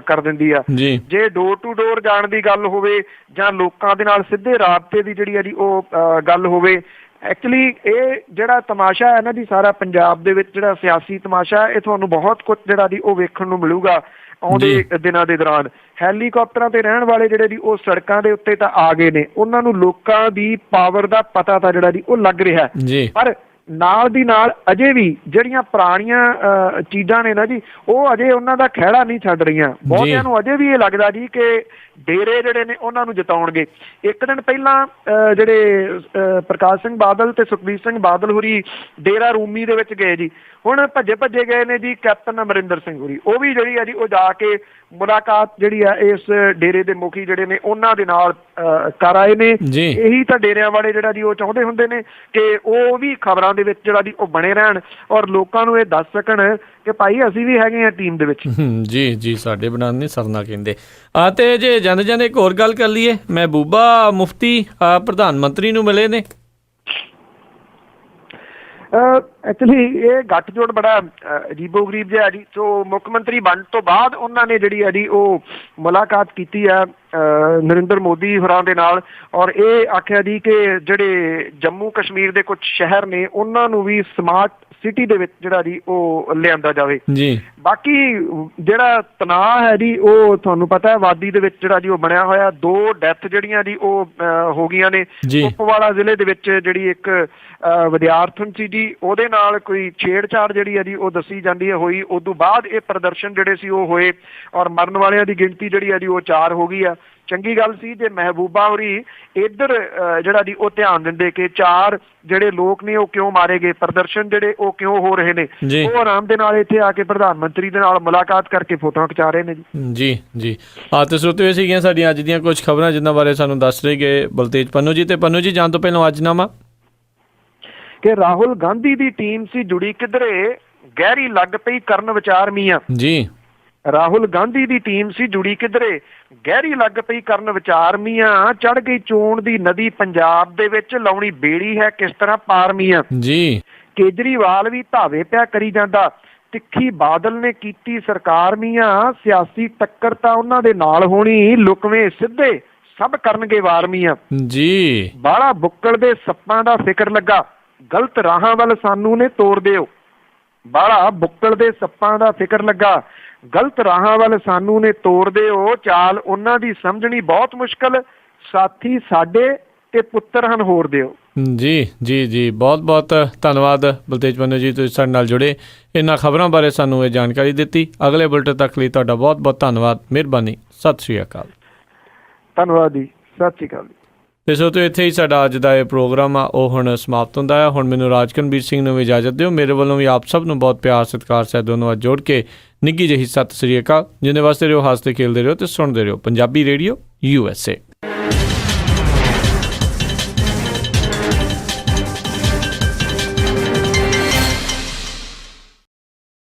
ਕਰ ਦਿੰਦੀ ਆ। ਜੇ ਡੋਰ ਟੂ ਡੋਰ ਜਾਣ ਦੀ ਗੱਲ ਹੋਵੇ ਜਾਂ ਲੋਕਾਂ ਦੇ ਨਾਲ ਸਿੱਧੇ ਰਾਬਤੇ ਦੀ ਜਿਹੜੀ ਆ ਜੀ ਉਹ ਗੱਲ ਹੋਵੇ, ਐਕਚੁਅਲੀ ਇਹ ਜਿਹੜਾ ਤਮਾਸ਼ਾ ਹੈ ਨਾ ਜੀ ਸਾਰਾ ਪੰਜਾਬ ਦੇ ਵਿੱਚ ਜਿਹੜਾ ਸਿਆਸੀ ਤਮਾਸ਼ਾ, ਇਹ ਤੁਹਾਨੂੰ ਬਹੁਤ ਕੁਝ ਜਿਹੜਾ ਜੀ ਉਹ ਵੇਖਣ ਨੂੰ ਮਿਲੂਗਾ ਆਉਂਦੇ ਦਿਨਾਂ ਦੇ ਦੌਰਾਨ। ਹੈਲੀਕਾਪਟਰਾਂ ਤੇ ਰਹਿਣ ਵਾਲੇ ਜਿਹੜੇ ਜੀ ਉਹ ਸੜਕਾਂ ਦੇ ਉੱਤੇ ਤਾਂ ਆ ਗਏ ਨੇ, ਉਹਨਾਂ ਨੂੰ ਲੋਕਾਂ ਦੀ ਪਾਵਰ ਦਾ ਪਤਾ ਤਾਂ ਜਿਹੜਾ ਜੀ ਉਹ ਲੱਗ ਰਿਹਾ, ਪਰ ਨਾਲ ਦੀ ਨਾਲ ਅਜੇ ਵੀ ਜਿਹੜੀਆਂ ਪੁਰਾਣੀਆਂ ਚੀਜ਼ਾਂ ਨੇ ਨਾ ਜੀ ਉਹ ਅਜੇ ਉਹਨਾਂ ਦਾ ਖਹਿੜਾ ਨਹੀਂ ਛੱਡ ਰਹੀਆਂ। ਬਹੁਤਿਆਂ ਨੂੰ ਅਜੇ ਵੀ ਇਹ ਲੱਗਦਾ ਜੀ ਕਿ ਡੇਰੇ ਜਿਹੜੇ ਨੇ ਉਹਨਾਂ ਨੂੰ ਜਿਤਾਉਣਗੇ। ਇੱਕ ਦਿਨ ਪਹਿਲਾਂ ਜਿਹੜੇ ਪ੍ਰਕਾਸ਼ ਸਿੰਘ ਬਾਦਲ ਤੇ ਸੁਖਬੀਰ ਸਿੰਘ ਬਾਦਲ ਹੋਰੀ ਡੇਰਾ ਰੂਮੀ ਦੇ ਵਿੱਚ ਗਏ ਜੀ, ਹੁਣ ਭੱਜੇ ਗਏ ਨੇ ਜੀ ਕੈਪਟਨ ਅਮਰਿੰਦਰ ਸਿੰਘ ਹੋਰੀ, ਉਹ ਵੀ ਜਿਹੜੀ ਆ ਜੀ ਉਹ ਜਾ ਕੇ ਮੁਲਾਕਾਤ ਜਿਹੜੀ ਆ ਇਸ ਡੇਰੇ ਦੇ ਮੁਖੀ ਜਿਹੜੇ ਨੇ ਉਹਨਾਂ ਦੇ ਨਾਲ ਕਰ ਆਏ ਨੇ। ਇਹੀ ਤਾਂ ਡੇਰਿਆਂ ਵਾਲੇ ਜਿਹੜਾ ਜੀ ਉਹ ਚਾਹੁੰਦੇ ਹੁੰਦੇ ਨੇ ਕਿ ਉਹ ਵੀ ਖਬਰਾਂ ਦੇ ਵਿੱਚ ਜਿਹੜਾ ਜੀ ਉਹ ਬਣੇ ਰਹਿਣ ਔਰ ਲੋਕਾਂ ਨੂੰ ਇਹ ਦੱਸ ਸਕਣ ਕਿ ਭਾਈ ਅਸੀਂ ਵੀ ਹੈਗੇ ਆ ਟੀਮ ਦੇ ਵਿੱਚ। ਜੀ ਜੀ ਸਾਡੇ ਬਣਾ ਨਹੀਂ ਸਰਨਾ ਕਹਿੰਦੇ। ਤੇ ਜੇ ਜਾਂਦੇ ਇੱਕ ਹੋਰ ਗੱਲ ਕਰ ਲਈਏ, ਮਹਿਬੂਬਾ ਮੁਫਤੀ ਪ੍ਰਧਾਨ ਮੰਤਰੀ ਨੂੰ ਮਿਲੇ ਨੇ। ਐਕਚੁਅਲੀ ਇਹ ਗੱਠਜੋੜ ਬੜਾ ਅਜੀਬੋ ਗਰੀਬ ਜਿਹਾ ਜੀ। ਸੋ ਮੁੱਖ ਮੰਤਰੀ ਬਣਨ ਤੋਂ ਬਾਅਦ ਉਹਨਾਂ ਨੇ ਜਿਹੜੀ ਹੈ ਜੀ ਉਹ ਮੁਲਾਕਾਤ ਕੀਤੀ ਹੈ ਨਰਿੰਦਰ ਮੋਦੀ ਹੋਰਾਂ ਦੇ ਨਾਲ, ਔਰ ਇਹ ਆਖਿਆ ਜੀ ਕਿ ਜਿਹੜੇ ਜੰਮੂ ਕਸ਼ਮੀਰ ਦੇ ਕੁਝ ਸ਼ਹਿਰ ਨੇ ਉਹਨਾਂ ਨੂੰ ਵੀ ਸਮਾਰਟ ਸਿਟੀ ਦੇ ਵਿੱਚ ਜਿਹੜਾ ਜੀ ਉਹ ਲਿਆਂਦਾ ਜਾਵੇ ਜੀ। ਬਾਕੀ ਜਿਹੜਾ ਤਣਾਅ ਹੈ ਜੀ ਉਹ ਤੁਹਾਨੂੰ ਪਤਾ ਹੈ ਵਾਦੀ ਦੇ ਵਿੱਚ ਜਿਹੜਾ ਜੀ ਉਹ ਬਣਿਆ ਹੋਇਆ, 2 ਡੈਥ ਜਿਹੜੀਆਂ ਜੀ ਉਹ ਹੋ ਗਈਆਂ ਨੇ। ਕੁਪਵਾੜਾ ਜ਼ਿਲ੍ਹੇ ਦੇ ਵਿੱਚ ਜਿਹੜੀ ਇੱਕ ਵਿਦਿਆਰਥਣ ਸੀ ਜੀ, ਉਹਦੇ ਨਾਲ ਕੋਈ ਛੇੜਛਾੜ ਜਿਹੜੀ ਹੈ ਜੀ ਉਹ ਦੱਸੀ ਜਾਂਦੀ ਹੈ ਹੋਈ। ਉਦੋਂ ਬਾਅਦ ਇਹ ਪ੍ਰਦਰਸ਼ਨ ਜਿਹੜੇ ਸੀ ਉਹ ਹੋਏ ਔਰ ਮਰਨ ਵਾਲਿਆਂ ਦੀ ਗਿਣਤੀ ਜਿਹੜੀ ਹੈ ਜੀ ਉਹ 4 ਹੋ ਗਈ ਆ। ਚੰਗੀ ਗੱਲ ਸੀ ਜੇ ਮਹਿਬੂਬਾ ਹੋਰੀ ਇੱਧਰ ਜਿਹੜਾ ਜੀ ਉਹ ਧਿਆਨ ਦਿੰਦੇ ਕਿ 4 ਜਿਹੜੇ ਲੋਕ ਨੇ ਉਹ ਕਿਉਂ ਮਾਰੇ ਗਏ, ਪ੍ਰਦਰਸ਼ਨ ਜਿਹੜੇ ਉਹ ਕਿਉਂ ਹੋ ਰਹੇ ਨੇ, ਉਹ ਆਰਾਮ ਦੇ ਨਾਲ ਇੱਥੇ ਆ ਕੇ ਪ੍ਰਧਾਨ ਮੰਤਰੀ ਦੇ ਨਾਲ ਮੁਲਾਕਾਤ ਕਰਕੇ ਫੋਟੋਆਂ ਖਿਚਾ ਰਹੇ ਨੇ ਜੀ। ਜੀ ਤੇ ਸਰੋਤਿਓ, ਇਹ ਸੀਗੀਆਂ ਸਾਡੀਆਂ ਅੱਜ ਦੀਆਂ ਕੁਝ ਖਬਰਾਂ ਜਿਨ੍ਹਾਂ ਬਾਰੇ ਸਾਨੂੰ ਦੱਸ ਰਹੇ ਗਏ ਬਲਤੇਜ ਪੰਨੂ ਜੀ। ਤੇ ਪੰਨੂ ਜੀ, ਜਾਣ ਤੋਂ ਪਹਿਲਾਂ ਅੱਜਨਾਮਾ ਕਿ ਰਾਹੁਲ ਗਾਂਧੀ ਦੀ ਟੀਮ ਸੀ ਜੁੜੀ ਕਿਧਰੇ, ਗਹਿਰੀ ਲੱਗ ਪਈ ਕਰਨ ਵਿਚਾਰ ਮੀਆਂ ਜੀ। ਰਾਹੁਲ ਗਾਂਧੀ ਦੀ ਟੀਮ ਸੀ ਜੁੜੀ ਕਿਧਰੇ, ਗਹਿਰੀ ਲੱਗ ਪਈ ਕਰਨ ਵਿਚਾਰ ਮੀਆਂ, ਚੜ ਗਈ ਚੋਣ ਦੀ ਨਦੀ ਪੰਜਾਬ ਦੇ ਵਿੱਚ, ਲਾਉਣੀ ਬੇੜੀ ਹੈ ਕਿਸ ਤਰ੍ਹਾਂ ਪਾਰ ਮੀਆਂ ਜੀ। ਕੇਜਰੀਵਾਲ ਵੀ ਧਾਵੇ ਪਿਆ ਕਰੀ ਜਾਂਦਾ, ਤਿੱਖੀ ਬਾਦਲ ਨੇ ਕੀਤੀ ਸਰਕਾਰ ਮੀਆਂ, ਸਿਆਸੀ ਟੱਕਰ ਤਾਂ ਉਹਨਾਂ ਦੇ ਨਾਲ ਹੋਣੀ, ਲੁਕਵੇਂ ਸਿੱਧੇ ਸਭ ਕਰਨਗੇ ਵਾਰ ਮੀਆਂ ਜੀ। ਬਾਹਲਾ ਬੁੱਕਲ ਦੇ ਸੱਪਾਂ ਦਾ ਫਿਕਰ ਲੱਗਾ, ਗਲਤ ਰਾਹਾਂ ਵੱਲ ਸਾਨੂੰ ਨੇ ਤੋੜ ਦਿਓ। ਬਾਹਲਾ ਬੁੱਕਲ ਦੇ ਸੱਪਾਂ ਦਾ ਫਿਕਰ ਲੱਗਾ, ਗਲਤ ਰਾਹਾਂ ਵੱਲ ਸਾਨੂੰ ਨੇ ਤੋੜ ਦਿਓ, ਚਾਲ ਉਹਨਾਂ ਦੀ ਸਮਝਣੀ ਬਹੁਤ ਮੁਸ਼ਕਲ, ਸਾਥੀ ਸਾਡੇ ਤੇ ਪੁੱਤਰ ਹਨ ਹੋਰ ਦਿਓ ਜੀ। ਜੀ ਜੀ, ਬਹੁਤ ਬਹੁਤ ਧੰਨਵਾਦ ਬਲਤੇਜ ਪੰਨੂ ਜੀ, ਤੁਸੀਂ ਸਾਡੇ ਨਾਲ ਜੁੜੇ, ਇਹਨਾਂ ਖਬਰਾਂ ਬਾਰੇ ਸਾਨੂੰ ਇਹ ਜਾਣਕਾਰੀ ਦਿੱਤੀ। ਅਗਲੇ ਬੁਲਟਨ ਤੱਕ ਲਈ ਤੁਹਾਡਾ ਬਹੁਤ ਬਹੁਤ ਧੰਨਵਾਦ, ਮਿਹਰਬਾਨੀ, ਸਤਿ ਸ਼੍ਰੀ ਅਕਾਲ। ਧੰਨਵਾਦ ਜੀ, ਸਤਿ ਸ਼੍ਰੀ ਅਕਾਲ। ਤੇ ਸੋ ਤੋਂ ਇੱਥੇ ਹੀ ਸਾਡਾ ਅੱਜ ਦਾ ਇਹ ਪ੍ਰੋਗਰਾਮ ਆ ਉਹ ਹੁਣ ਸਮਾਪਤ ਹੁੰਦਾ ਹੈ। ਹੁਣ ਮੈਨੂੰ ਰਾਜਕਨਵੀਰ ਸਿੰਘ ਨੂੰ ਵੀ ਇਜਾਜ਼ਤ ਦਿਓ। ਮੇਰੇ ਵੱਲੋਂ ਵੀ ਆਪ ਸਭ ਨੂੰ ਬਹੁਤ ਪਿਆਰ ਸਤਿਕਾਰ ਸਹਿਤ ਦੋਨੋਂ ਜੋੜ ਕੇ ਨਿੱਘੀ ਜਿਹੀ ਸਤਿ ਸ਼੍ਰੀ ਅਕਾਲ। ਜਿਹਦੇ ਵਾਸਤੇ ਰਹੋ, ਹੱਸਦੇ ਖੇਲਦੇ ਰਹੋ ਤੇ ਸੁਣਦੇ ਰਹੋ ਪੰਜਾਬੀ ਰੇਡੀਓ USA।